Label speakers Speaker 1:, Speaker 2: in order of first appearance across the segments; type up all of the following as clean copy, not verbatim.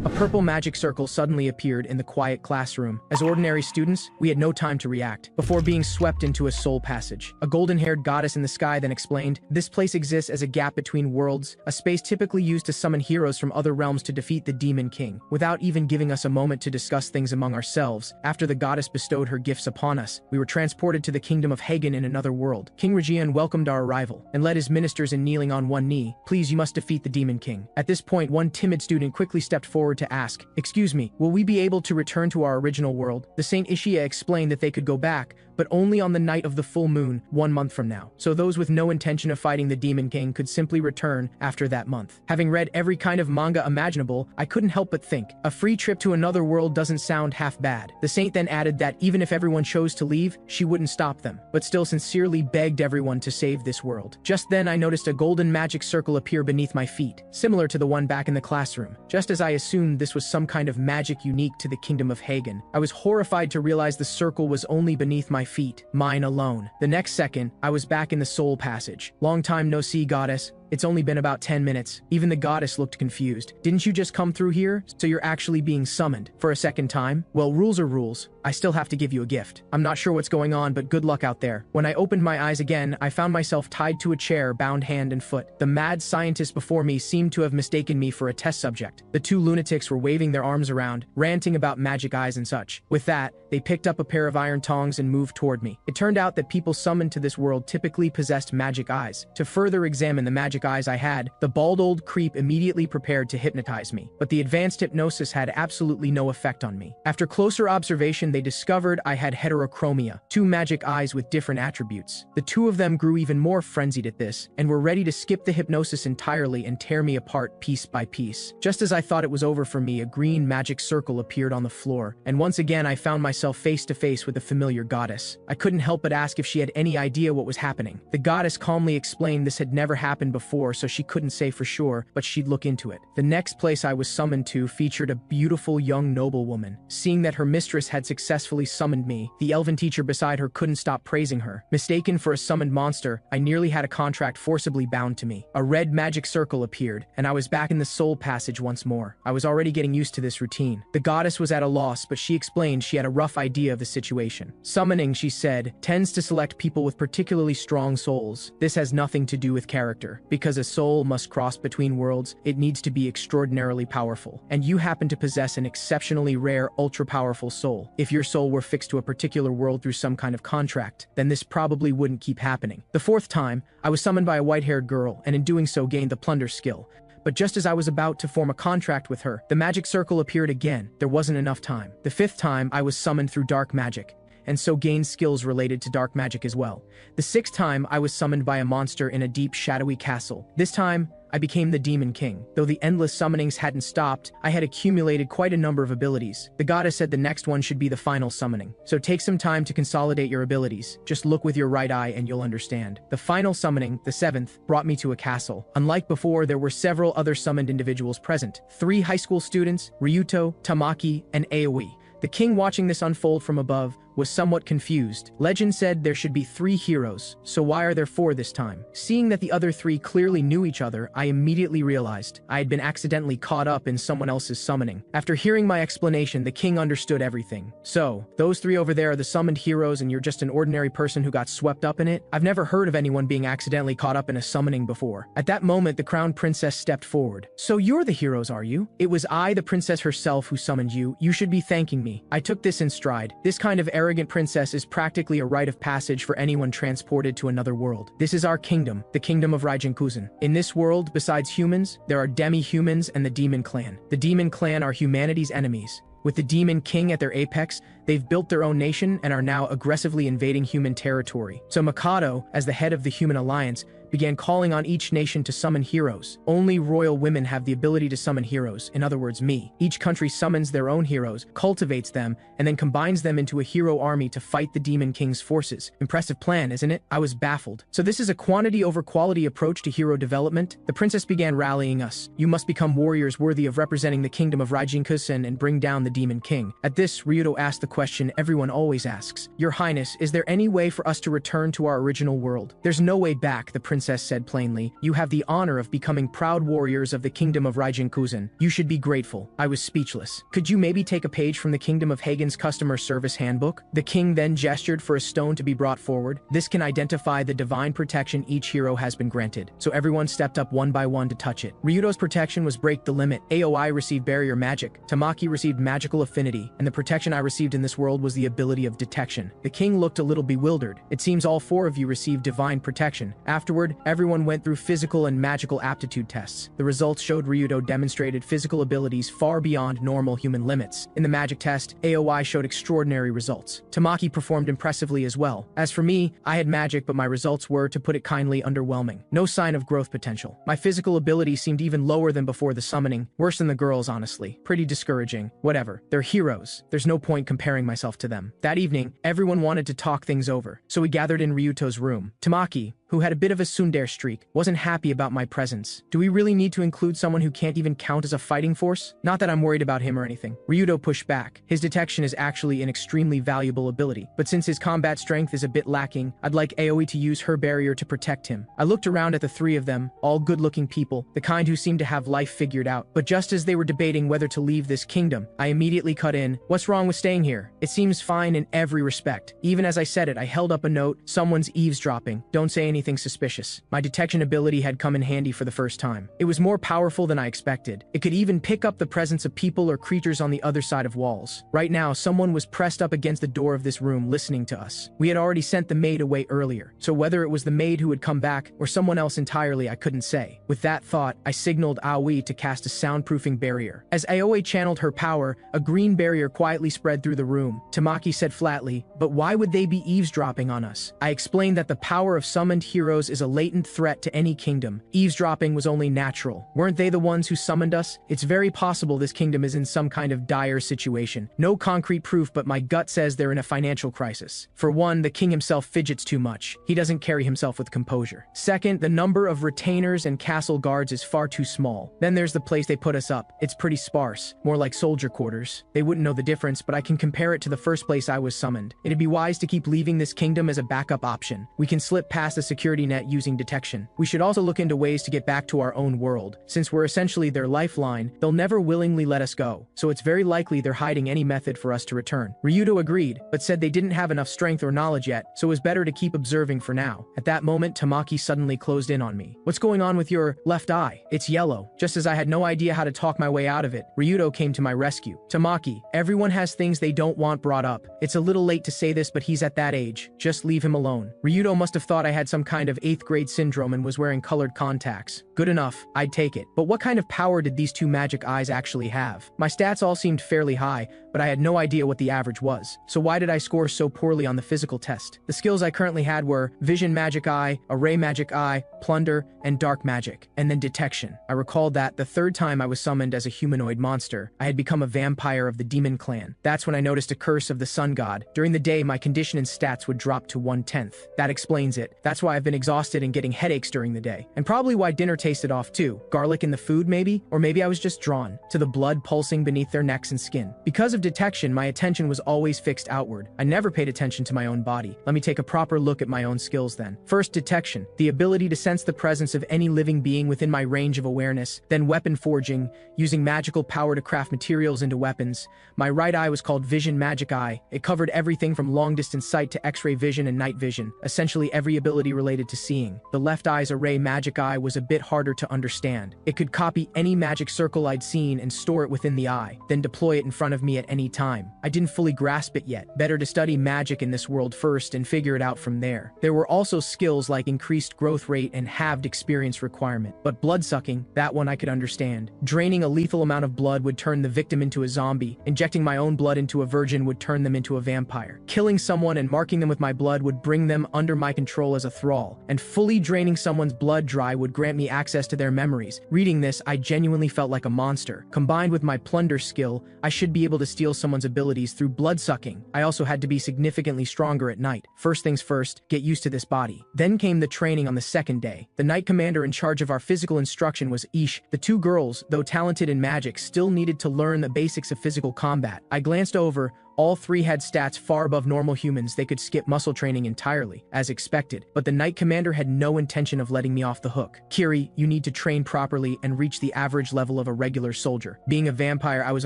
Speaker 1: A purple magic circle suddenly appeared in the quiet classroom. As ordinary students, we had no time to react, before being swept into a soul passage. A golden-haired goddess in the sky then explained, "This place exists as a gap between worlds, a space typically used to summon heroes from other realms to defeat the Demon King." Without even giving us a moment to discuss things among ourselves, after the goddess bestowed her gifts upon us, we were transported to the kingdom of Hagen in another world. King Regian welcomed our arrival, and led his ministers in kneeling on one knee. "Please, you must defeat the Demon King." At this point, one timid student quickly stepped forward to ask, "Excuse me, will we be able to return to our original world?" The Saint Ishia explained that they could go back, but only on the night of the full moon, 1 month from now. So those with no intention of fighting the Demon King could simply return after that month. Having read every kind of manga imaginable, I couldn't help but think, a free trip to another world doesn't sound half bad. The Saint then added that even if everyone chose to leave, she wouldn't stop them, but still sincerely begged everyone to save this world. Just then I noticed a golden magic circle appear beneath my feet, similar to the one back in the classroom. Just as I assumed this was some kind of magic unique to the kingdom of Hagen, I was horrified to realize the circle was only beneath my feet, mine alone. The next second, I was back in the soul passage. "Long time no see, goddess. It's only been about 10 minutes. Even the goddess looked confused. "Didn't you just come through here? So you're actually being summoned for a second time? Well, rules are rules. I still have to give you a gift. I'm not sure what's going on, but good luck out there." When I opened my eyes again, I found myself tied to a chair, bound hand and foot. The mad scientist before me seemed to have mistaken me for a test subject. The two lunatics were waving their arms around, ranting about magic eyes and such. With that, they picked up a pair of iron tongs and moved toward me. It turned out that people summoned to this world typically possessed magic eyes. To further examine the magic eyes I had, the bald old creep immediately prepared to hypnotize me. But the advanced hypnosis had absolutely no effect on me. After closer observation, they discovered I had heterochromia, two magic eyes with different attributes. The two of them grew even more frenzied at this, and were ready to skip the hypnosis entirely and tear me apart piece by piece. Just as I thought it was over for me, a green magic circle appeared on the floor, and once again I found myself face to face with a familiar goddess. I couldn't help but ask if she had any idea what was happening. The goddess calmly explained this had never happened before, so she couldn't say for sure, but she'd look into it. The next place I was summoned to featured a beautiful young noblewoman. Seeing that her mistress had successfully summoned me, the elven teacher beside her couldn't stop praising her. Mistaken for a summoned monster, I nearly had a contract forcibly bound to me. A red magic circle appeared, and I was back in the soul passage once more. I was already getting used to this routine. The goddess was at a loss, but she explained she had a rough idea of the situation. Summoning, she said, tends to select people with particularly strong souls. This has nothing to do with character. Because a soul must cross between worlds, it needs to be extraordinarily powerful. And you happen to possess an exceptionally rare, ultra-powerful soul. If your soul were fixed to a particular world through some kind of contract, then this probably wouldn't keep happening. The fourth time, I was summoned by a white-haired girl, and in doing so gained the plunder skill. But just as I was about to form a contract with her, the magic circle appeared again. There wasn't enough time. The fifth time, I was summoned through dark magic, and so gained skills related to dark magic as well. The sixth time, I was summoned by a monster in a deep, shadowy castle. This time, I became the Demon King. Though the endless summonings hadn't stopped, I had accumulated quite a number of abilities. The goddess said the next one should be the final summoning. So take some time to consolidate your abilities. Just look with your right eye and you'll understand. The final summoning, the seventh, brought me to a castle. Unlike before, there were several other summoned individuals present. 3 high school students, Ryuto, Tamaki, and Aoi. The king, watching this unfold from above, was somewhat confused. Legend said there should be 3 heroes, so why are there 4 this time? Seeing that the other 3 clearly knew each other, I immediately realized I had been accidentally caught up in someone else's summoning. After hearing my explanation, the king understood everything. "So, those 3 over there are the summoned heroes and you're just an ordinary person who got swept up in it? I've never heard of anyone being accidentally caught up in a summoning before." At that moment, the crown princess stepped forward. "So you're the heroes, are you? It was I, the princess herself, who summoned you. You should be thanking me." I took this in stride. This kind of arrogant princess is practically a rite of passage for anyone transported to another world. This is our kingdom, the kingdom of Raijin-Kuzen. In this world, besides humans, there are demi-humans and the Demon Clan. The Demon Clan are humanity's enemies. With the Demon King at their apex, they've built their own nation and are now aggressively invading human territory. So Mikado, as the head of the Human Alliance, began calling on each nation to summon heroes. Only royal women have the ability to summon heroes, in other words, me. Each country summons their own heroes, cultivates them, and then combines them into a hero army to fight the Demon King's forces. Impressive plan, isn't it? I was baffled. So this is a quantity over quality approach to hero development? The princess began rallying us. "You must become warriors worthy of representing the kingdom of Raijin-Kuzen and bring down the Demon King." At this, Ryuto asked the question everyone always asks. "Your Highness, is there any way for us to return to our original world?" "There's no way back," the princess princess said plainly, "You have the honor of becoming proud warriors of the kingdom of Raijin-Kuzen. You should be grateful." I was speechless. "Could you maybe take a page from the kingdom of Hagen's customer service handbook?" The king then gestured for a stone to be brought forward. "This can identify the divine protection each hero has been granted." So everyone stepped up one by one to touch it. Ryudo's protection was break the limit. Aoi received barrier magic. Tamaki received magical affinity. And the protection I received in this world was the ability of detection. The king looked a little bewildered. "It seems all 4 of you received divine protection." Afterward, everyone went through physical and magical aptitude tests. The results showed Ryudo demonstrated physical abilities far beyond normal human limits. In the magic test, Aoi showed extraordinary results. Tamaki performed impressively as well. As for me, I had magic, but my results were, to put it kindly, underwhelming. No sign of growth potential. My physical ability seemed even lower than before the summoning. Worse than the girls, honestly. Pretty discouraging. Whatever. They're heroes. There's no point comparing myself to them. That evening, everyone wanted to talk things over, so we gathered in Ryuto's room. Tamaki, who had a bit of a tsundere streak, wasn't happy about my presence. "Do we really need to include someone who can't even count as a fighting force? Not that I'm worried about him or anything." Ryudo pushed back. "His detection is actually an extremely valuable ability, but since his combat strength is a bit lacking, I'd like Aoi to use her barrier to protect him." I looked around at the 3 of them, all good-looking people, the kind who seemed to have life figured out. But just as they were debating whether to leave this kingdom, I immediately cut in. "What's wrong with staying here? It seems fine in every respect." Even as I said it, I held up a note. "Someone's eavesdropping. Don't say anything suspicious." My detection ability had come in handy for the first time. It was more powerful than I expected. It could even pick up the presence of people or creatures on the other side of walls. Right now, someone was pressed up against the door of this room listening to us. We had already sent the maid away earlier, so whether it was the maid who had come back or someone else entirely, I couldn't say. With that thought, I signaled Aoi to cast a soundproofing barrier. As Aoi channeled her power, a green barrier quietly spread through the room. Tamaki said flatly, "But why would they be eavesdropping on us?" I explained that the power of summoned heroes is a latent threat to any kingdom. Eavesdropping was only natural. Weren't they the ones who summoned us? It's very possible this kingdom is in some kind of dire situation. No concrete proof, but my gut says they're in a financial crisis. For one, the king himself fidgets too much. He doesn't carry himself with composure. Second, the number of retainers and castle guards is far too small. Then there's the place they put us up. It's pretty sparse, more like soldier quarters. They wouldn't know the difference, but I can compare it to the first place I was summoned. It'd be wise to keep leaving this kingdom as a backup option. We can slip past the security net using detection. We should also look into ways to get back to our own world. Since we're essentially their lifeline, they'll never willingly let us go, so it's very likely they're hiding any method for us to return." Ryudo agreed, but said they didn't have enough strength or knowledge yet, so it was better to keep observing for now. At that moment, Tamaki suddenly closed in on me. "What's going on with your left eye? It's yellow." Just as I had no idea how to talk my way out of it, Ryudo came to my rescue. "Tamaki, everyone has things they don't want brought up. It's a little late to say this, but he's at that age. Just leave him alone." Ryudo must have thought I had some kind of 8th grade syndrome and was wearing colored contacts. Good enough, I'd take it. But what kind of power did these 2 magic eyes actually have? My stats all seemed fairly high, but I had no idea what the average was. So why did I score so poorly on the physical test? The skills I currently had were Vision Magic Eye, Array Magic Eye, Plunder, and Dark Magic, and then Detection. I recalled that the 3rd time I was summoned as a humanoid monster, I had become a vampire of the Demon Clan. That's when I noticed a curse of the Sun God. During the day, my condition and stats would drop to 1/10. That explains it. That's why I've been exhausted and getting headaches during the day. And probably why dinner tasted off too. Garlic in the food maybe? Or maybe I was just drawn to the blood pulsing beneath their necks and skin. Because of detection, my attention was always fixed outward. I never paid attention to my own body. Let me take a proper look at my own skills then. First, detection. The ability to sense the presence of any living being within my range of awareness. Then weapon forging, using magical power to craft materials into weapons. My right eye was called Vision Magic Eye. It covered everything from long-distance sight to X-ray vision and night vision, essentially every ability related to seeing. The left eye's Array Magic Eye was a bit harder to understand. It could copy any magic circle I'd seen and store it within the eye, then deploy it in front of me at any time. I didn't fully grasp it yet. Better to study magic in this world first and figure it out from there. There were also skills like increased growth rate and halved experience requirement. But blood-sucking, that one I could understand. Draining a lethal amount of blood would turn the victim into a zombie. Injecting my own blood into a virgin would turn them into a vampire. Killing someone and marking them with my blood would bring them under my control as a thrall. And fully draining someone's blood dry would grant me access to their memories. Reading this, I genuinely felt like a monster. Combined with my plunder skill, I should be able to steal someone's abilities through blood-sucking. I also had to be significantly stronger at night. First things first, get used to this body. Then came the training on the second day. The night commander in charge of our physical instruction was Ish. The two girls, though talented in magic, still needed to learn the basics of physical combat. I glanced over, All three had stats far above normal humans. They could skip muscle training entirely, as expected, but the Knight Commander had no intention of letting me off the hook. Kiri, you need to train properly and reach the average level of a regular soldier. Being a vampire, I was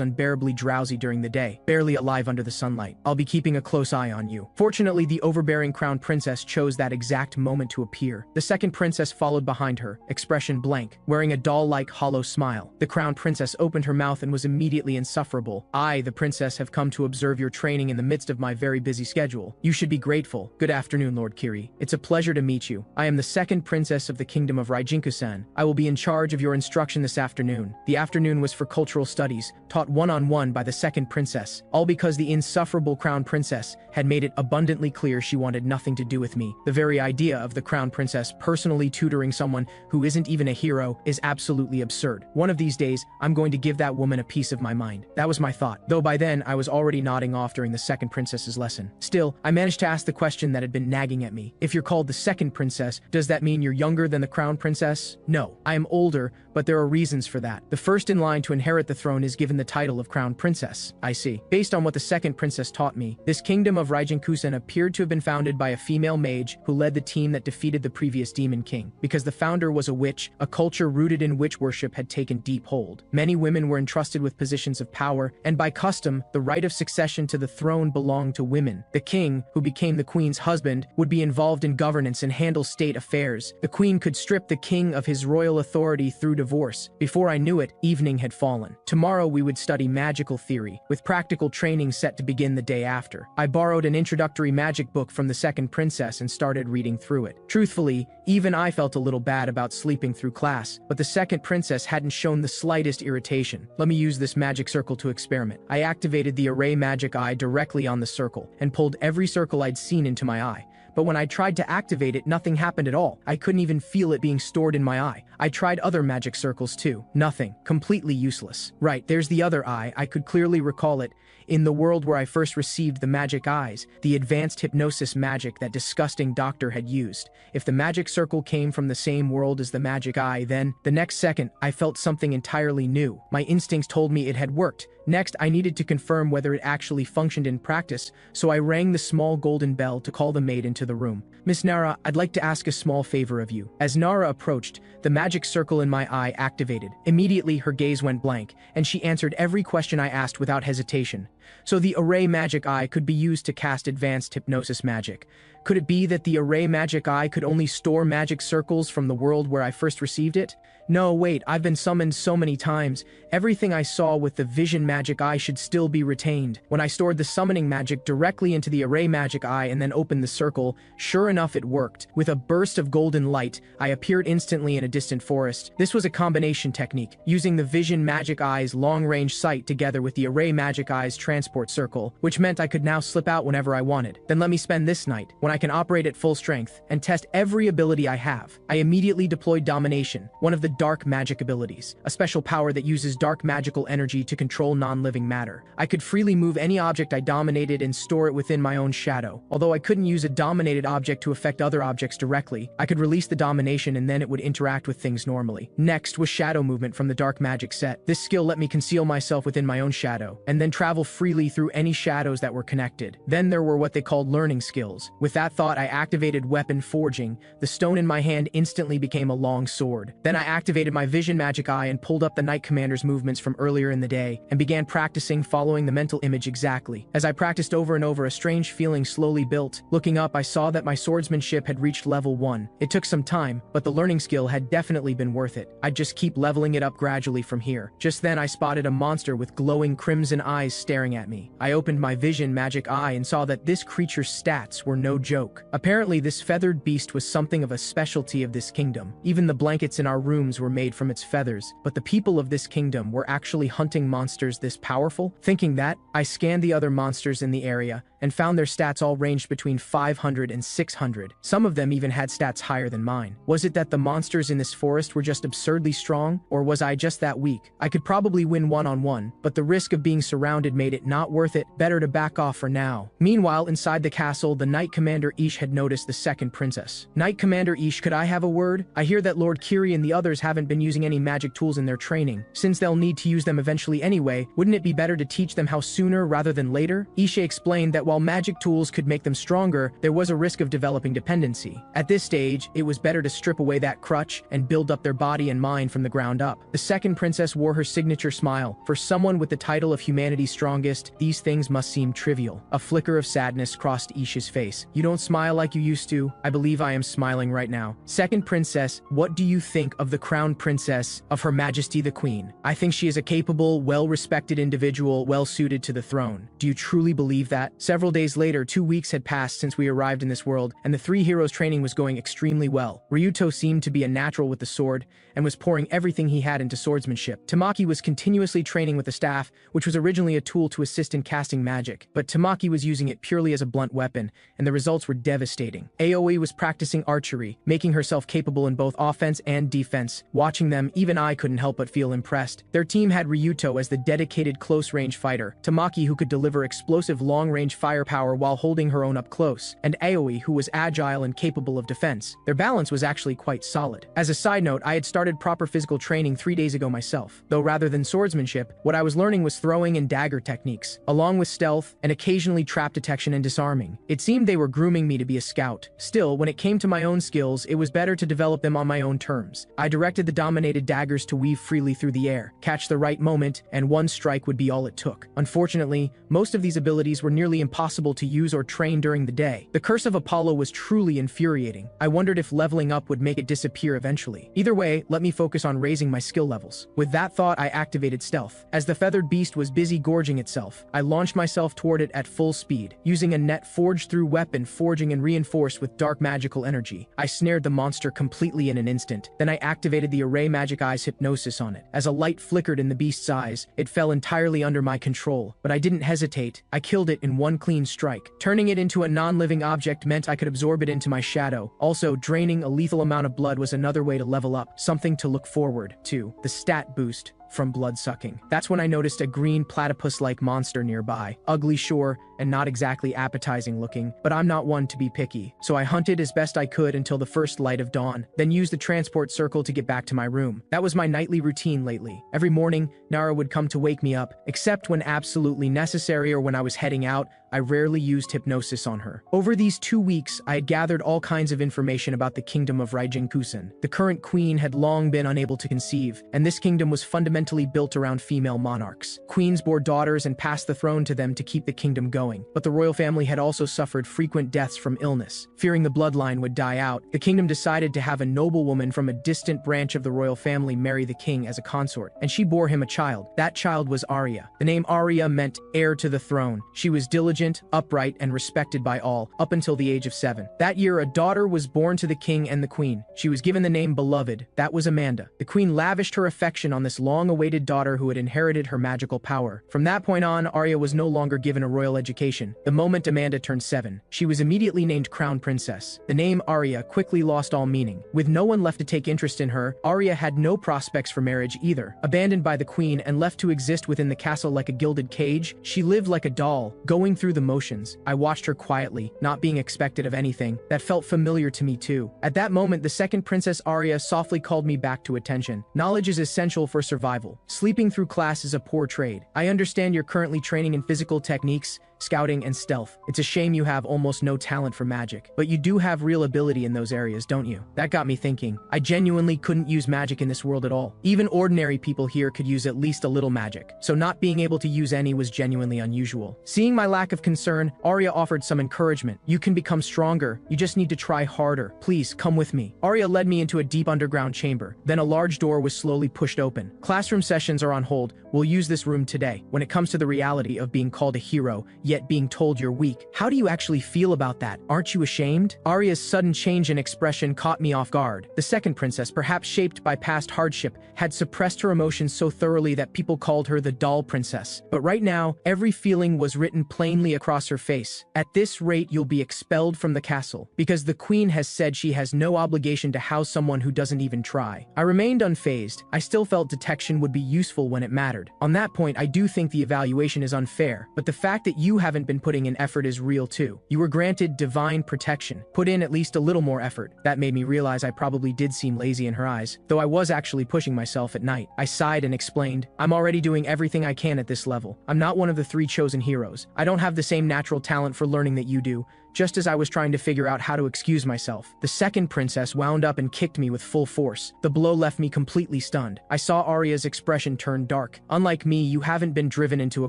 Speaker 1: unbearably drowsy during the day, barely alive under the sunlight. I'll be keeping a close eye on you. Fortunately, the overbearing crown princess chose that exact moment to appear. The second princess followed behind her, expression blank, wearing a doll-like hollow smile. The crown princess opened her mouth and was immediately insufferable. I, the princess, have come to observe your training in the midst of my very busy schedule. You should be grateful. Good afternoon, Lord Kiri. It's a pleasure to meet you. I am the second princess of the kingdom of Raijinku-san. I will be in charge of your instruction this afternoon. The afternoon was for cultural studies, taught one-on-one by the second princess, all because the insufferable crown princess had made it abundantly clear she wanted nothing to do with me. The very idea of the crown princess personally tutoring someone who isn't even a hero is absolutely absurd. One of these days, I'm going to give that woman a piece of my mind. That was my thought, though by then I was already nodding off during the second princess's lesson. Still, I managed to ask the question that had been nagging at me. If you're called the second princess, does that mean you're younger than the crown princess? No, I am older, but there are reasons for that. The first in line to inherit the throne is given the title of crown princess. I see. Based on what the second princess taught me, this kingdom of Raijinku-san appeared to have been founded by a female mage who led the team that defeated the previous demon king. Because the founder was a witch, a culture rooted in witch worship had taken deep hold. Many women were entrusted with positions of power, and by custom, the right of succession to the throne belonged to women. The king, who became the queen's husband, would be involved in governance and handle state affairs. The queen could strip the king of his royal authority through divorce. Before I knew it, evening had fallen. Tomorrow we would study magical theory, with practical training set to begin the day after. I borrowed an introductory magic book from the second princess and started reading through it. Truthfully, even I felt a little bad about sleeping through class, but the second princess hadn't shown the slightest irritation. Let me use this magic circle to experiment. I activated the array magic eye directly on the circle, and pulled every circle I'd seen into my eye. But when I tried to activate it, nothing happened at all. I couldn't even feel it being stored in my eye. I tried other magic circles too. Nothing. Completely useless. Right, there's the other eye. I could clearly recall it. In the world where I first received the magic eyes, the advanced hypnosis magic that disgusting doctor had used. If the magic circle came from the same world as the magic eye, then, the next second, I felt something entirely new. My instincts told me it had worked. Next, I needed to confirm whether it actually functioned in practice, so I rang the small golden bell to call the maid into the room. Miss Nara, I'd like to ask a small favor of you. As Nara approached, the magic circle in my eye activated. Immediately, her gaze went blank, and she answered every question I asked without hesitation. So the array magic eye could be used to cast advanced hypnosis magic. Could it be that the array magic eye could only store magic circles from the world where I first received it? No, wait, I've been summoned so many times. Everything I saw with the vision magic eye should still be retained. When I stored the summoning magic directly into the array magic eye and then opened the circle, sure enough it worked. With a burst of golden light, I appeared instantly in a distant forest. This was a combination technique, using the vision magic eye's long-range sight together with the array magic eye's transport circle, which meant I could now slip out whenever I wanted. Then let me spend this night, when I can operate at full strength, and test every ability I have. I immediately deployed Domination, one of the dark magic abilities, a special power that uses dark magical energy to control non-living matter. I could freely move any object I dominated and store it within my own shadow. Although I couldn't use a dominated object to affect other objects directly, I could release the domination and then it would interact with things normally. Next was shadow movement from the dark magic set. This skill let me conceal myself within my own shadow, and then travel freely through any shadows that were connected. Then there were what they called learning skills. With that thought, I activated weapon forging. The stone in my hand instantly became a long sword. Then I activated my vision magic eye and pulled up the Knight Commander's movements from earlier in the day, and began practicing following the mental image exactly. As I practiced over and over, a strange feeling slowly built. Looking up, I saw that my swordsmanship had reached level 1. It took some time, but the learning skill had definitely been worth it. I'd just keep leveling it up gradually from here. Just then I spotted a monster with glowing crimson eyes staring at me. I opened my vision magic eye and saw that this creature's stats were no joke. Apparently this feathered beast was something of a specialty of this kingdom. Even the blankets in our rooms were made from its feathers, but the people of this kingdom were actually hunting monsters this powerful? Thinking that, I scanned the other monsters in the area, and found their stats all ranged between 500 and 600. Some of them even had stats higher than mine. Was it that the monsters in this forest were just absurdly strong, or was I just that weak? I could probably win one-on-one, but the risk of being surrounded made it not worth it. Better to back off for now. Meanwhile, inside the castle, the Knight Commander Ish had noticed the second princess. Knight Commander Ish, could I have a word? I hear that Lord Kiri and the others haven't been using any magic tools in their training. Since they'll need to use them eventually anyway, wouldn't it be better to teach them how sooner rather than later? Ishe explained that while magic tools could make them stronger, there was a risk of developing dependency. At this stage, it was better to strip away that crutch and build up their body and mind from the ground up. The second princess wore her signature smile. For someone with the title of humanity's strongest, these things must seem trivial. A flicker of sadness crossed Isha's face. You don't smile like you used to. I believe I am smiling right now. Second princess, what do you think of the crown princess of Her Majesty the Queen? I think she is a capable, well-respected individual, well-suited to the throne. Do you truly believe that? Several days later, 2 weeks had passed since we arrived in this world, and the three heroes' training was going extremely well. Ryuto seemed to be a natural with the sword, and was pouring everything he had into swordsmanship. Tamaki was continuously training with the staff, which was originally a tool to assist in casting magic, but Tamaki was using it purely as a blunt weapon, and the results were devastating. Aoi was practicing archery, making herself capable in both offense and defense. Watching them, even I couldn't help but feel impressed. Their team had Ryuto as the dedicated close-range fighter, Tamaki who could deliver explosive long-range firepower while holding her own up close, and Aoi who was agile and capable of defense. Their balance was actually quite solid. As a side note, I had started proper physical training 3 days ago myself, though rather than swordsmanship, what I was learning was throwing and dagger techniques, along with stealth and occasionally trap detection and disarming. It seemed they were grooming me to be a scout. Still, when it came to my own skills, it was better to develop them on my own terms. I directed the dominated daggers to weave freely through the air, catch the right moment, and one strike would be all it took. Unfortunately, most of these abilities were nearly impossible to use or train during the day. The Curse of Apollo was truly infuriating. I wondered if leveling up would make it disappear eventually. Either way, let me focus on raising my skill levels. With that thought, I activated stealth. As the feathered beast was busy gorging itself, I launched myself toward it at full speed. Using a net forged through weapon, forging and reinforced with dark magical energy, I snared the monster completely in an instant. Then I activated the Array Magic Eyes hypnosis on it. As a light flickered in the beast's eyes, it fell entirely under my control, but I didn't hesitate. I killed it in one clean strike. Turning it into a non-living object meant I could absorb it into my shadow. Also, draining a lethal amount of blood was another way to level up, something to look forward to. The stat boost from blood-sucking. That's when I noticed a green platypus-like monster nearby. Ugly, sure, and not exactly appetizing looking, but I'm not one to be picky, so I hunted as best I could until the first light of dawn, then used the transport circle to get back to my room. That was my nightly routine lately. Every morning, Nara would come to wake me up, except when absolutely necessary or when I was heading out. I rarely used hypnosis on her. Over these 2 weeks, I had gathered all kinds of information about the kingdom of Raijin-kusen. The current queen had long been unable to conceive, and this kingdom was fundamentally built around female monarchs. Queens bore daughters and passed the throne to them to keep the kingdom going, but the royal family had also suffered frequent deaths from illness. Fearing the bloodline would die out, the kingdom decided to have a noblewoman from a distant branch of the royal family marry the king as a consort, and she bore him a child. That child was Arya. The name Arya meant heir to the throne. She was diligent, upright, and respected by all, up until the age of 7. That year, a daughter was born to the king and the queen. She was given the name Beloved. That was Amanda. The queen lavished her affection on this long-awaited daughter who had inherited her magical power. From that point on, Arya was no longer given a royal education. The moment Amanda turned 7, she was immediately named Crown Princess. The name Arya quickly lost all meaning. With no one left to take interest in her, Arya had no prospects for marriage either. Abandoned by the queen and left to exist within the castle like a gilded cage, she lived like a doll, going through the motions. I watched her quietly, not being expected of anything. That felt familiar to me too. At that moment, the second Princess Arya softly called me back to attention. Knowledge is essential for survival. Sleeping through class is a poor trade. I understand you're currently training in physical techniques, scouting, and stealth. It's a shame you have almost no talent for magic, but you do have real ability in those areas, don't you? That got me thinking. I genuinely couldn't use magic in this world at all. Even ordinary people here could use at least a little magic, so not being able to use any was genuinely unusual. Seeing my lack of concern, Arya offered some encouragement. You can become stronger. You just need to try harder. Please, come with me. Arya led me into a deep underground chamber. Then a large door was slowly pushed open. Classroom sessions are on hold. We'll use this room today. When it comes to the reality of being called a hero, yet being told you're weak. How do you actually feel about that? Aren't you ashamed? Arya's sudden change in expression caught me off guard. The second princess, perhaps shaped by past hardship, had suppressed her emotions so thoroughly that people called her the doll princess. But right now, every feeling was written plainly across her face. At this rate, you'll be expelled from the castle, because the queen has said she has no obligation to house someone who doesn't even try. I remained unfazed. I still felt detection would be useful when it mattered. On that point, I do think the evaluation is unfair, but the fact that you haven't been putting in effort is real too. You were granted divine protection. Put in at least a little more effort. That made me realize I probably did seem lazy in her eyes, though I was actually pushing myself at night. I sighed and explained, I'm already doing everything I can at this level. I'm not one of the 3 chosen heroes. I don't have the same natural talent for learning that you do. Just as I was trying to figure out how to excuse myself, the second princess wound up and kicked me with full force. The blow left me completely stunned. I saw Arya's expression turn dark. Unlike me, you haven't been driven into a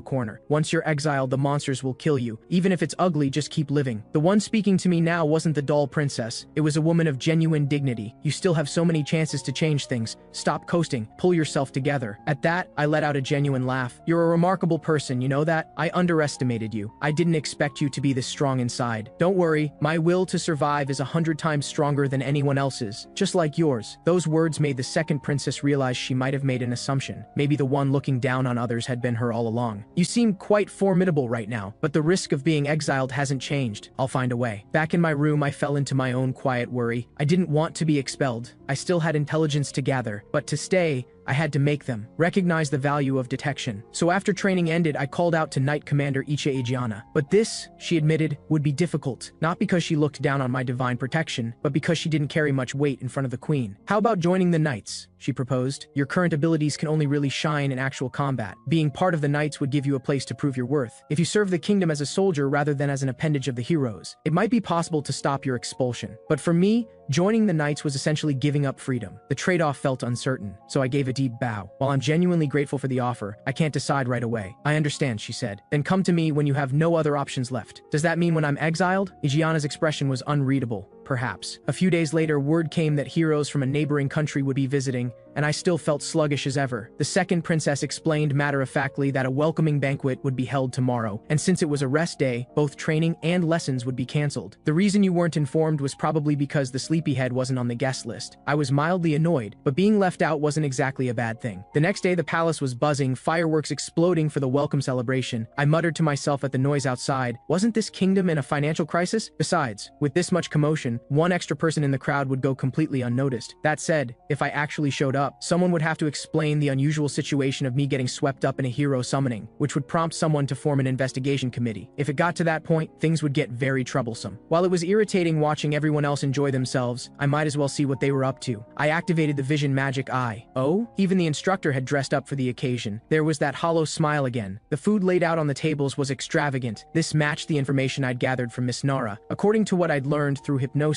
Speaker 1: corner. Once you're exiled, the monsters will kill you. Even if it's ugly, just keep living. The one speaking to me now wasn't the doll princess. It was a woman of genuine dignity. You still have so many chances to change things. Stop coasting. Pull yourself together. At that, I let out a genuine laugh. You're a remarkable person, you know that? I underestimated you. I didn't expect you to be this strong inside. Don't worry, my will to survive is 100 times stronger than anyone else's, just like yours. Those words made the second princess realize she might have made an assumption. Maybe the one looking down on others had been her all along. You seem quite formidable right now, but the risk of being exiled hasn't changed. I'll find a way. Back in my room, I fell into my own quiet worry. I didn't want to be expelled. I still had intelligence to gather, but to stay, I had to make them recognize the value of detection. So after training ended, I called out to Knight Commander Icha Ajiana. But this, she admitted, would be difficult, not because she looked down on my divine protection, but because she didn't carry much weight in front of the queen. How about joining the knights? She proposed. Your current abilities can only really shine in actual combat. Being part of the knights would give you a place to prove your worth. If you serve the kingdom as a soldier rather than as an appendage of the heroes, it might be possible to stop your expulsion. But for me, joining the knights was essentially giving up freedom. The trade-off felt uncertain, so I gave a deep bow. While I'm genuinely grateful for the offer, I can't decide right away. I understand, she said. Then come to me when you have no other options left. Does that mean when I'm exiled? Ijiana's expression was unreadable. Perhaps. A few days later, word came that heroes from a neighboring country would be visiting, and I still felt sluggish as ever. The second princess explained matter-of-factly that a welcoming banquet would be held tomorrow, and since it was a rest day, both training and lessons would be cancelled. The reason you weren't informed was probably because the sleepyhead wasn't on the guest list. I was mildly annoyed, but being left out wasn't exactly a bad thing. The next day, the palace was buzzing, fireworks exploding for the welcome celebration. I muttered to myself at the noise outside, wasn't this kingdom in a financial crisis? Besides, with this much commotion, one extra person in the crowd would go completely unnoticed. That said, if I actually showed up, someone would have to explain the unusual situation of me getting swept up in a hero summoning, which would prompt someone to form an investigation committee. If it got to that point, things would get very troublesome. While it was irritating watching everyone else enjoy themselves, I might as well see what they were up to. I activated the vision magic eye. Oh? Even the instructor had dressed up for the occasion. There was that hollow smile again. The food laid out on the tables was extravagant. This matched the information I'd gathered from Miss Nara. According to what I'd learned through hypnosis,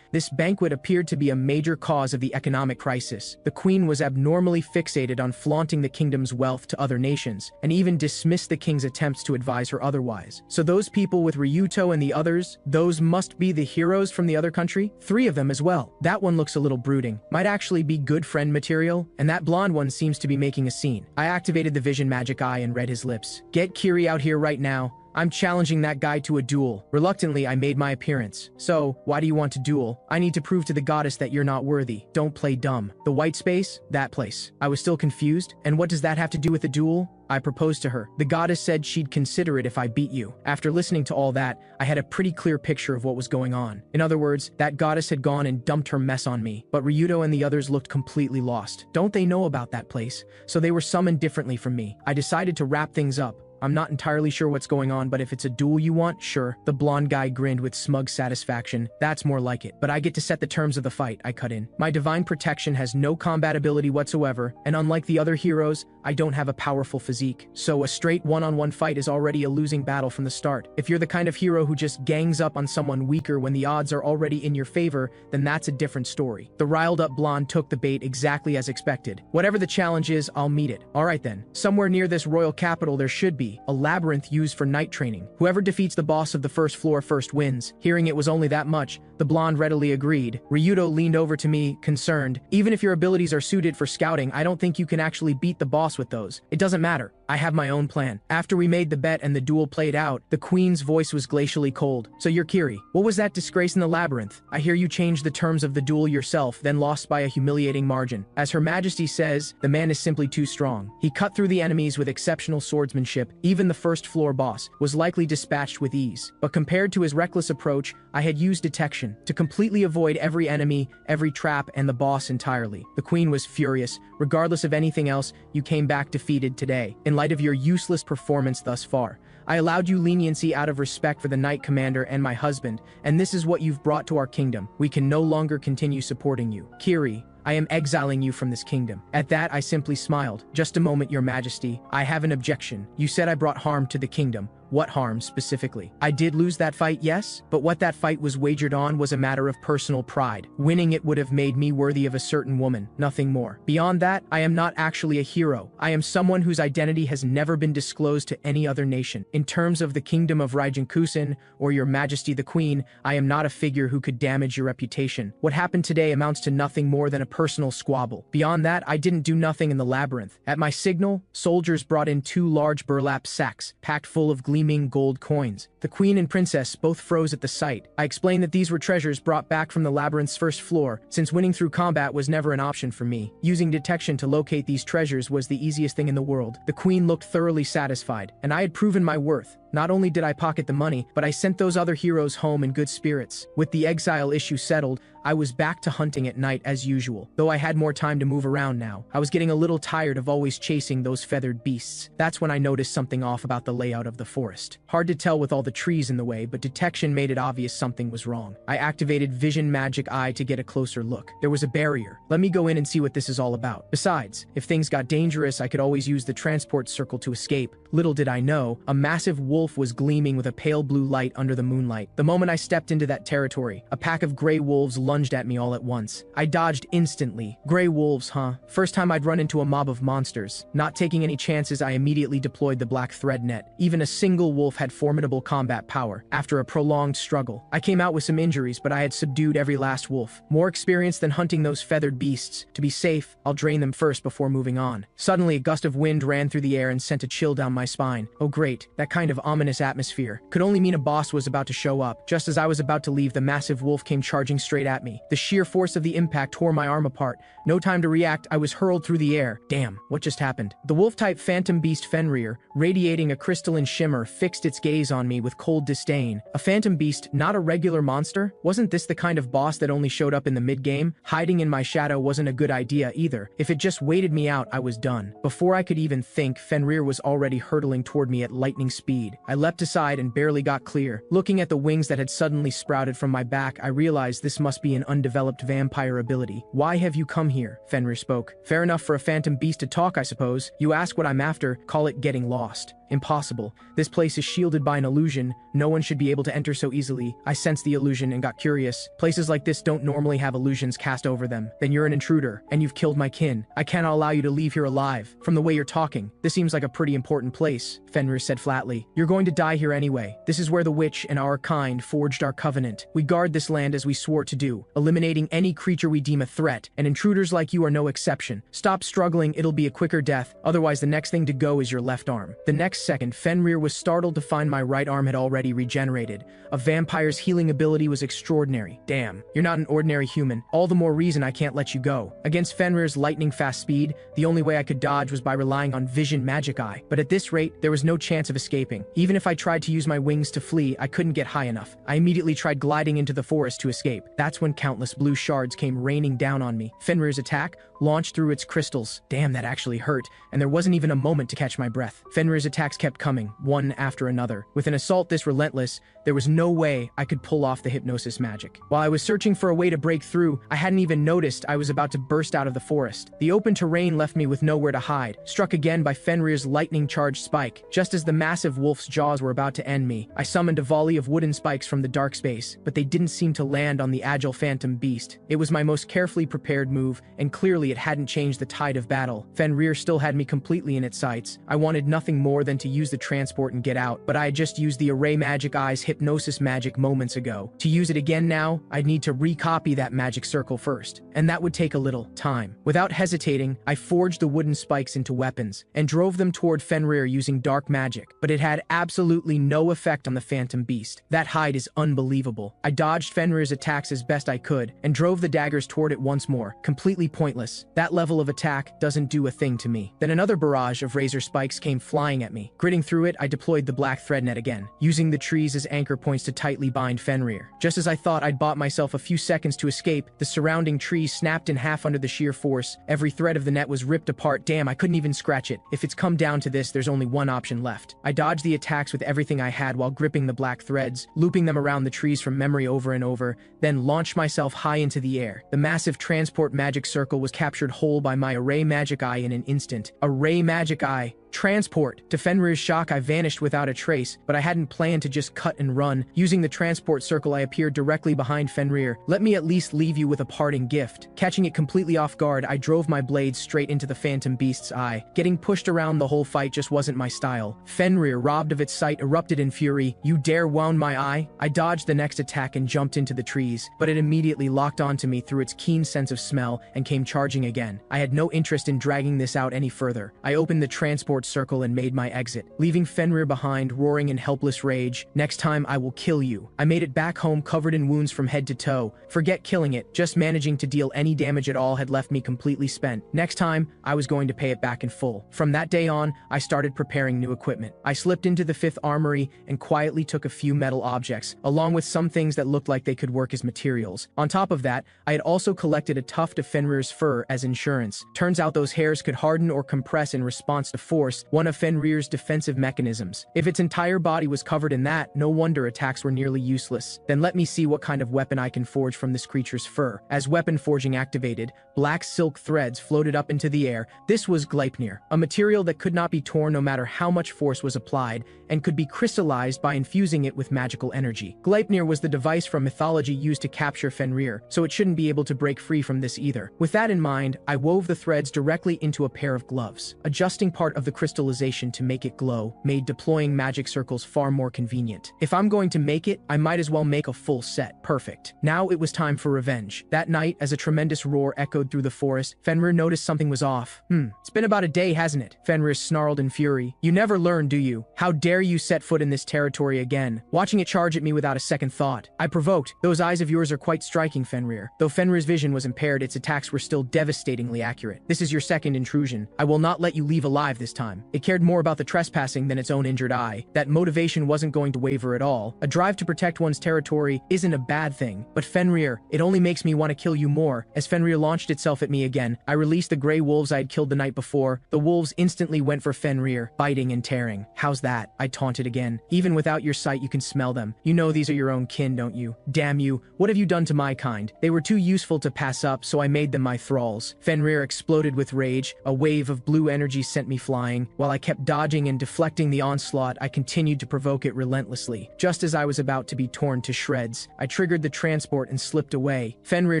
Speaker 1: this banquet appeared to be a major cause of the economic crisis. The queen was abnormally fixated on flaunting the kingdom's wealth to other nations, and even dismissed the king's attempts to advise her otherwise. So those people with Ryuto and the others, those must be the heroes from the other country? 3 of them as well. That one looks a little brooding. Might actually be good friend material, and that blonde one seems to be making a scene. I activated the vision magic eye and read his lips. Get Kiri out here right now. I'm challenging that guy to a duel. Reluctantly, I made my appearance. So, why do you want to duel? I need to prove to the goddess that you're not worthy. Don't play dumb. The white space? That place. I was still confused. And what does that have to do with the duel? I proposed to her. The goddess said she'd consider it if I beat you. After listening to all that, I had a pretty clear picture of what was going on. In other words, that goddess had gone and dumped her mess on me, but Ryuto and the others looked completely lost. Don't they know about that place? So they were summoned differently from me. I decided to wrap things up. I'm not entirely sure what's going on, but if it's a duel you want, sure. The blonde guy grinned with smug satisfaction. That's more like it. But I get to set the terms of the fight, I cut in. My divine protection has no combat ability whatsoever, and unlike the other heroes, I don't have a powerful physique. So a straight one-on-one fight is already a losing battle from the start. If you're the kind of hero who just gangs up on someone weaker when the odds are already in your favor, then that's a different story. The riled-up blonde took the bait exactly as expected. Whatever the challenge is, I'll meet it. Alright then. Somewhere near this royal capital there should be a labyrinth used for night training. Whoever defeats the boss of the first floor first wins. Hearing it was only that much, the blonde readily agreed. Ryuto leaned over to me, concerned. Even if your abilities are suited for scouting, I don't think you can actually beat the boss with those. It doesn't matter. I have my own plan. After we made the bet and the duel played out, the queen's voice was glacially cold. So you're Kiri. What was that disgrace in the labyrinth? I hear you changed the terms of the duel yourself, then lost by a humiliating margin. As Her Majesty says, the man is simply too strong. He cut through the enemies with exceptional swordsmanship. Even the first floor boss was likely dispatched with ease. But compared to his reckless approach, I had used detection to completely avoid every enemy, every trap, and the boss entirely. The queen was furious. Regardless of anything else, you came back defeated today. In light of your useless performance thus far, I allowed you leniency out of respect for the Knight Commander and my husband, and this is what you've brought to our kingdom. We can no longer continue supporting you. Kiri, I am exiling you from this kingdom. At that, I simply smiled. Just a moment, Your Majesty. I have an objection. You said I brought harm to the kingdom. What harm specifically? I did lose that fight, yes, but what that fight was wagered on was a matter of personal pride. Winning it would have made me worthy of a certain woman, nothing more. Beyond that, I am not actually a hero. I am someone whose identity has never been disclosed to any other nation. In terms of the kingdom of Raijin or Your Majesty the Queen, I am not a figure who could damage your reputation. What happened today amounts to nothing more than a personal squabble. Beyond that, I didn't do nothing in the labyrinth. At my signal, soldiers brought in 2 large burlap sacks, packed full of gleaming gold coins. The queen and princess both froze at the sight. I explained that these were treasures brought back from the labyrinth's first floor, since winning through combat was never an option for me. Using detection to locate these treasures was the easiest thing in the world. The queen looked thoroughly satisfied, and I had proven my worth. Not only did I pocket the money, but I sent those other heroes home in good spirits. With the exile issue settled, I was back to hunting at night as usual. Though I had more time to move around now, I was getting a little tired of always chasing those feathered beasts. That's when I noticed something off about the layout of the forest. Hard to tell with all the trees in the way, but detection made it obvious something was wrong. I activated Vision Magic Eye to get a closer look. There was a barrier. Let me go in and see what this is all about. Besides, if things got dangerous, I could always use the transport circle to escape. Little did I know, a massive wolf was gleaming with a pale blue light under the moonlight. The moment I stepped into that territory, a pack of gray wolves lunged at me all at once. I dodged instantly. Gray wolves, huh? First time I'd run into a mob of monsters. Not taking any chances, I immediately deployed the black thread net. Even a single wolf had formidable combat power. After a prolonged struggle, I came out with some injuries, but I had subdued every last wolf. More experience than hunting those feathered beasts. To be safe, I'll drain them first before moving on. Suddenly, a gust of wind ran through the air and sent a chill down my spine. Oh great, that kind of ominous atmosphere could only mean a boss was about to show up. Just as I was about to leave, the massive wolf came charging straight at me. The sheer force of the impact tore my arm apart. No time to react, I was hurled through the air. Damn, what just happened? The wolf-type phantom beast Fenrir, radiating a crystalline shimmer, fixed its gaze on me with cold disdain. A phantom beast, not a regular monster? Wasn't this the kind of boss that only showed up in the mid-game? Hiding in my shadow wasn't a good idea either. If it just waited me out, I was done. Before I could even think, Fenrir was already hurtling toward me at lightning speed. I leapt aside and barely got clear. Looking at the wings that had suddenly sprouted from my back, I realized this must be an undeveloped vampire ability. Why have you come here? Fenrir spoke. Fair enough for a phantom beast to talk, I suppose. You ask what I'm after, call it getting lost. Impossible. This place is shielded by an illusion. No one should be able to enter so easily. I sensed the illusion and got curious. Places like this don't normally have illusions cast over them. Then you're an intruder, and you've killed my kin. I cannot allow you to leave here alive. From the way you're talking, this seems like a pretty important place, Fenrir said flatly. You're going to die here anyway. This is where the witch and our kind forged our covenant. We guard this land as we swore to do, eliminating any creature we deem a threat, and intruders like you are no exception. Stop struggling, it'll be a quicker death, otherwise the next thing to go is your left arm. The next second, Fenrir was startled to find my right arm had already regenerated. A vampire's healing ability was extraordinary. Damn, you're not an ordinary human. All the more reason I can't let you go. Against Fenrir's lightning-fast speed, the only way I could dodge was by relying on Vision Magic Eye. But at this rate, there was no chance of escaping. Even if I tried to use my wings to flee, I couldn't get high enough. I immediately tried gliding into the forest to escape. That's when countless blue shards came raining down on me. Fenrir's attack launched through its crystals. Damn, that actually hurt, and there wasn't even a moment to catch my breath. Fenrir's attacks kept coming, one after another. With an assault this relentless, there was no way I could pull off the hypnosis magic. While I was searching for a way to break through, I hadn't even noticed I was about to burst out of the forest. The open terrain left me with nowhere to hide, struck again by Fenrir's lightning-charged spike. Just as the massive wolf's jaws were about to end me, I summoned a volley of wooden spikes from the dark space, but they didn't seem to land on the agile phantom beast. It was my most carefully prepared move, and clearly it hadn't changed the tide of battle. Fenrir still had me completely in its sights. I wanted nothing more than to use the transport and get out, but I had just used the Array Magic Eye's hypnosis magic moments ago. To use it again now, I'd need to recopy that magic circle first, and that would take a little time. Without hesitating, I forged the wooden spikes into weapons and drove them toward Fenrir using dark magic, but it had absolutely no effect on the phantom beast. That hide is unbelievable. I dodged Fenrir's attacks as best I could and drove the daggers toward it once more, completely pointless. That level of attack doesn't do a thing to me. Then another barrage of razor spikes came flying at me. Gritting through it, I deployed the black thread net again, using the trees as anchor points to tightly bind Fenrir. Just as I thought I'd bought myself a few seconds to escape, the surrounding trees snapped in half under the sheer force. Every thread of the net was ripped apart. Damn, I couldn't even scratch it. If it's come down to this, there's only one option left. I dodged the attacks with everything I had while gripping the black threads, looping them around the trees from memory over and over, then launched myself high into the air. The massive transport magic circle was captured whole by my Array Magic Eye in an instant. Array Magic Eye. Transport. To Fenrir's shock, I vanished without a trace, but I hadn't planned to just cut and run. Using the transport circle, I appeared directly behind Fenrir. Let me at least leave you with a parting gift. Catching it completely off guard, I drove my blade straight into the phantom beast's eye. Getting pushed around the whole fight just wasn't my style. Fenrir, robbed of its sight, erupted in fury. You dare wound my eye? I dodged the next attack and jumped into the trees, but it immediately locked onto me through its keen sense of smell and came charging again. I had no interest in dragging this out any further. I opened the transport circle and made my exit, leaving Fenrir behind, roaring in helpless rage. Next time I will kill you. I made it back home covered in wounds from head to toe. Forget killing it, just managing to deal any damage at all had left me completely spent. Next time, I was going to pay it back in full. From that day on, I started preparing new equipment. I slipped into the 5th armory and quietly took a few metal objects, along with some things that looked like they could work as materials. On top of that, I had also collected a tuft of Fenrir's fur as insurance. Turns out those hairs could harden or compress in response to force, one of Fenrir's defensive mechanisms. If its entire body was covered in that, no wonder attacks were nearly useless. Then let me see what kind of weapon I can forge from this creature's fur. As weapon forging activated, black silk threads floated up into the air. This was Gleipnir, a material that could not be torn no matter how much force was applied, and could be crystallized by infusing it with magical energy. Gleipnir was the device from mythology used to capture Fenrir, so it shouldn't be able to break free from this either. With that in mind, I wove the threads directly into a pair of gloves, adjusting part of the crystallization to make it glow, made deploying magic circles far more convenient. If I'm going to make it, I might as well make a full set. Perfect. Now it was time for revenge. That night, as a tremendous roar echoed through the forest, Fenrir noticed something was off. It's been about a day, hasn't it? Fenrir snarled in fury. You never learn, do you? How dare you set foot in this territory again? Watching it charge at me without a second thought, I provoked. Those eyes of yours are quite striking, Fenrir. Though Fenrir's vision was impaired, its attacks were still devastatingly accurate. This is your second intrusion. I will not let you leave alive this time. It cared more about the trespassing than its own injured eye. That motivation wasn't going to waver at all. A drive to protect one's territory isn't a bad thing, but Fenrir, it only makes me want to kill you more. As Fenrir launched itself at me again, I released the gray wolves I had killed the night before. The wolves instantly went for Fenrir, biting and tearing. How's that? I taunted again. Even without your sight, you can smell them. You know these are your own kin, don't you? Damn you, what have you done to my kind? They were too useful to pass up, so I made them my thralls. Fenrir exploded with rage. A wave of blue energy sent me flying. While I kept dodging and deflecting the onslaught, I continued to provoke it relentlessly. Just as I was about to be torn to shreds, I triggered the transport and slipped away. Fenrir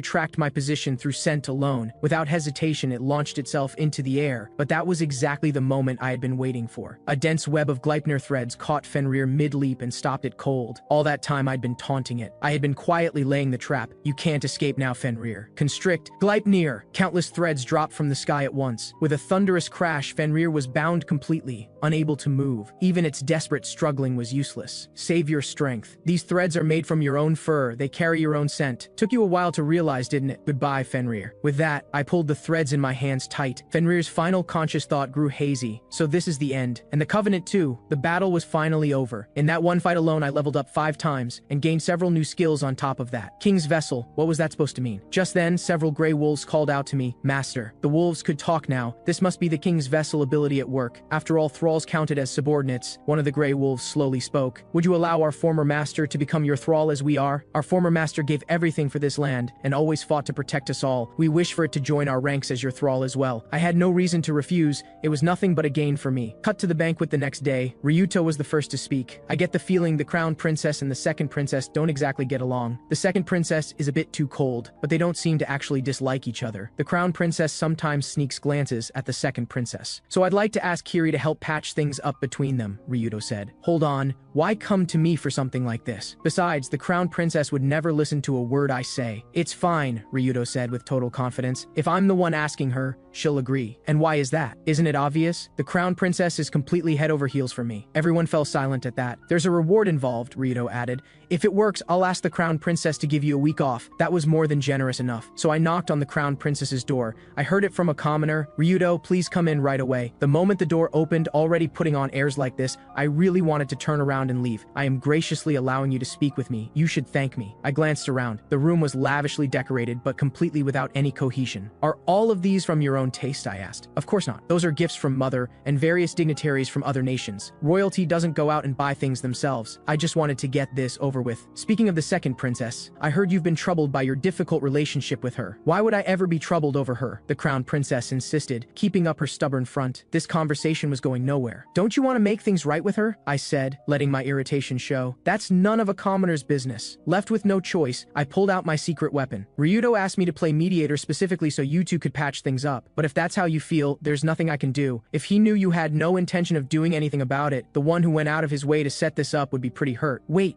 Speaker 1: tracked my position through scent alone. Without hesitation, it launched itself into the air, but that was exactly the moment I had been waiting for. A dense web of Gleipnir threads caught Fenrir mid-leap and stopped it cold. All that time I'd been taunting it. I had been quietly laying the trap. You can't escape now, Fenrir. Constrict. Gleipnir. Countless threads dropped from the sky at once. With a thunderous crash, Fenrir was bound completely, unable to move. Even its desperate struggling was useless. Save your strength. These threads are made from your own fur. They carry your own scent. Took you a while to realize, didn't it? Goodbye, Fenrir. With that, I pulled the threads in my hands tight. Fenrir's final conscious thought grew hazy. So this is the end. And the Covenant too. The battle was finally over. In that one fight alone, I leveled up 5 times and gained several new skills on top of that. King's Vessel. What was that supposed to mean? Just then, several gray wolves called out to me. Master. The wolves could talk now. This must be the King's Vessel ability at work. After all, thralls counted as subordinates. One of the gray wolves slowly spoke. Would you allow our former master to become your thrall as we are? Our former master gave everything for this land and always fought to protect us all. We wish for it to join our ranks as your thrall as well. I had no reason to refuse. It was nothing but a gain for me. Cut to the banquet the next day. Ryuto was the first to speak. I get the feeling the crown princess and the second princess don't exactly get along. The second princess is a bit too cold, but they don't seem to actually dislike each other. The crown princess sometimes sneaks glances at the second princess. So I'd like to ask Kiri to help patch things up between them, Ryuto said. Hold on, why come to me for something like this? Besides, the crown princess would never listen to a word I say. It's fine, Ryuto said with total confidence. If I'm the one asking her, she'll agree. And why is that? Isn't it obvious? The crown princess is completely head over heels for me. Everyone fell silent at that. There's a reward involved, Ryuto added. If it works, I'll ask the crown princess to give you a week off. That was more than generous enough. So I knocked on the crown princess's door. I heard it from a commoner. Ryuto, please come in right away. The moment the door opened, already putting on airs like this, I really wanted to turn around and leave. I am graciously allowing you to speak with me. You should thank me. I glanced around. The room was lavishly decorated, but completely without any cohesion. Are all of these from your own taste? I asked. Of course not. Those are gifts from Mother and various dignitaries from other nations. Royalty doesn't go out and buy things themselves. I just wanted to get this over with. Speaking of the second princess, I heard you've been troubled by your difficult relationship with her. Why would I ever be troubled over her? The crown princess insisted, keeping up her stubborn front. This conversation was going nowhere. Don't you want to make things right with her? I said, letting my irritation show. That's none of a commoner's business. Left with no choice, I pulled out my secret weapon. Ryuto asked me to play mediator specifically so you two could patch things up. But if that's how you feel, there's nothing I can do. If he knew you had no intention of doing anything about it, the one who went out of his way to set this up would be pretty hurt. Wait.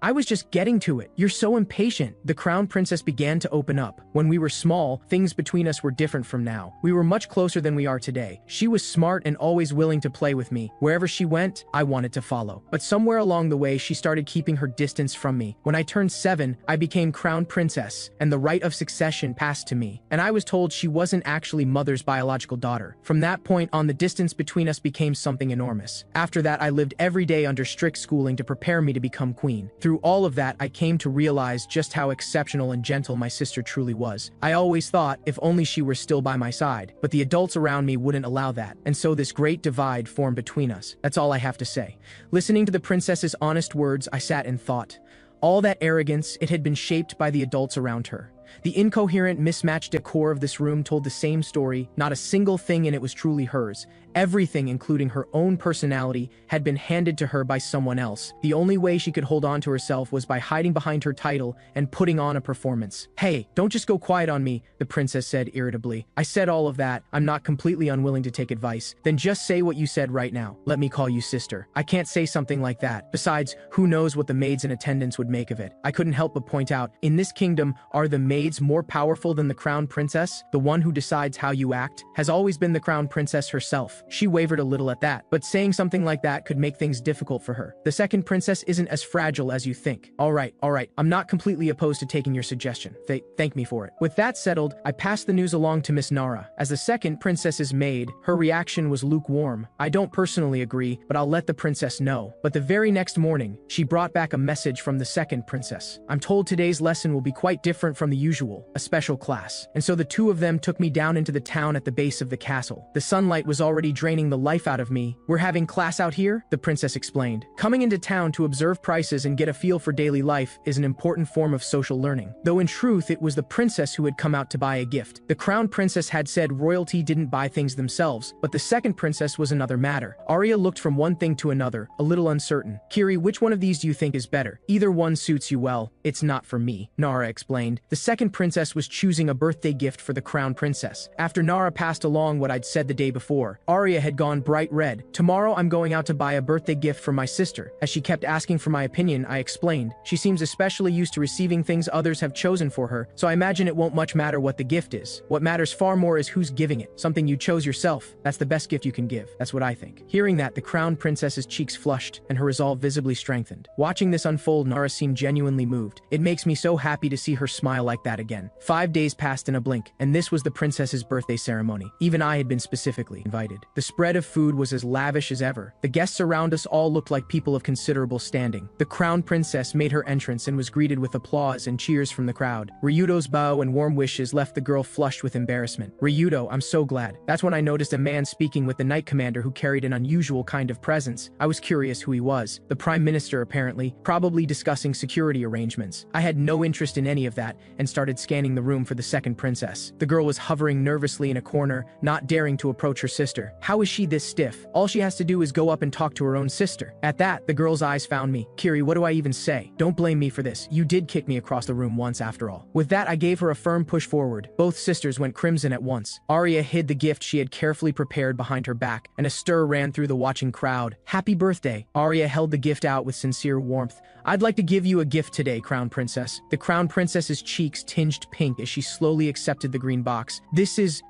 Speaker 1: I was just getting to it. You're so impatient. The crown princess began to open up. When we were small, things between us were different from now. We were much closer than we are today. She was smart and always willing to play with me. Wherever she went, I wanted to follow. But somewhere along the way, she started keeping her distance from me. When I turned 7, I became crown princess, and the right of succession passed to me. And I was told she wasn't actually Mother's biological daughter. From that point on, the distance between us became something enormous. After that, I lived every day under strict schooling to prepare me to become queen. Through all of that, I came to realize just how exceptional and gentle my sister truly was. I always thought if only she were still by my side, but the adults around me wouldn't allow that, and so this great divide formed between us. That's all I have to say. Listening to the princess's honest words, I sat and thought. All that arrogance, it had been shaped by the adults around her. The incoherent, mismatched decor of this room told the same story. Not a single thing in it was truly hers. Everything, including her own personality, had been handed to her by someone else. The only way she could hold on to herself was by hiding behind her title and putting on a performance. Hey, don't just go quiet on me, the princess said irritably. I said all of that. I'm not completely unwilling to take advice. Then just say what you said right now. Let me call you sister. I can't say something like that. Besides, who knows what the maids in attendance would make of it. I couldn't help but point out, in this kingdom, are the maids more powerful than the crown princess? The one who decides how you act has always been the crown princess herself. She wavered a little at that, but saying something like that could make things difficult for her. The second princess isn't as fragile as you think. All right. I'm not completely opposed to taking your suggestion. Thank me for it. With that settled, I passed the news along to Miss Nara. As the second princess's maid, her reaction was lukewarm. I don't personally agree, but I'll let the princess know. But the very next morning, she brought back a message from the second princess. I'm told today's lesson will be quite different from the usual, a special class. And so the two of them took me down into the town at the base of the castle. The sunlight was already draining the life out of me. We're having class out here, the princess explained. Coming into town to observe prices and get a feel for daily life is an important form of social learning. Though in truth, it was the princess who had come out to buy a gift. The crown princess had said royalty didn't buy things themselves, but the second princess was another matter. Arya looked from one thing to another, a little uncertain. Kiri, which one of these do you think is better? Either one suits you well. It's not for me, Nara explained. The second princess was choosing a birthday gift for the crown princess. After Nara passed along what I'd said the day before, Arya had gone bright red. Tomorrow I'm going out to buy a birthday gift for my sister. As she kept asking for my opinion, I explained. She seems especially used to receiving things others have chosen for her, so I imagine it won't much matter what the gift is. What matters far more is who's giving it. Something you chose yourself. That's the best gift you can give. That's what I think. Hearing that, the crown princess's cheeks flushed and her resolve visibly strengthened. Watching this unfold, Nara seemed genuinely moved. It makes me so happy to see her smile like that again. 5 days passed in a blink, and this was the princess's birthday ceremony. Even I had been specifically invited. The spread of food was as lavish as ever. The guests around us all looked like people of considerable standing. The crown princess made her entrance and was greeted with applause and cheers from the crowd. Ryudo's bow and warm wishes left the girl flushed with embarrassment. "Ryudo, I'm so glad." That's when I noticed a man speaking with the knight commander who carried an unusual kind of presence. I was curious who he was. The prime minister apparently, probably discussing security arrangements. I had no interest in any of that and started scanning the room for the second princess. The girl was hovering nervously in a corner, not daring to approach her sister. How is she this stiff? All she has to do is go up and talk to her own sister. At that, the girl's eyes found me. "Kiri, what do I even say? Don't blame me for this. You did kick me across the room once after all." With that, I gave her a firm push forward. Both sisters went crimson at once. Arya hid the gift she had carefully prepared behind her back, and a stir ran through the watching crowd. "Happy birthday." Arya held the gift out with sincere warmth. "I'd like to give you a gift today, Crown Princess." The Crown Princess's cheeks tinged pink as she slowly accepted the green box.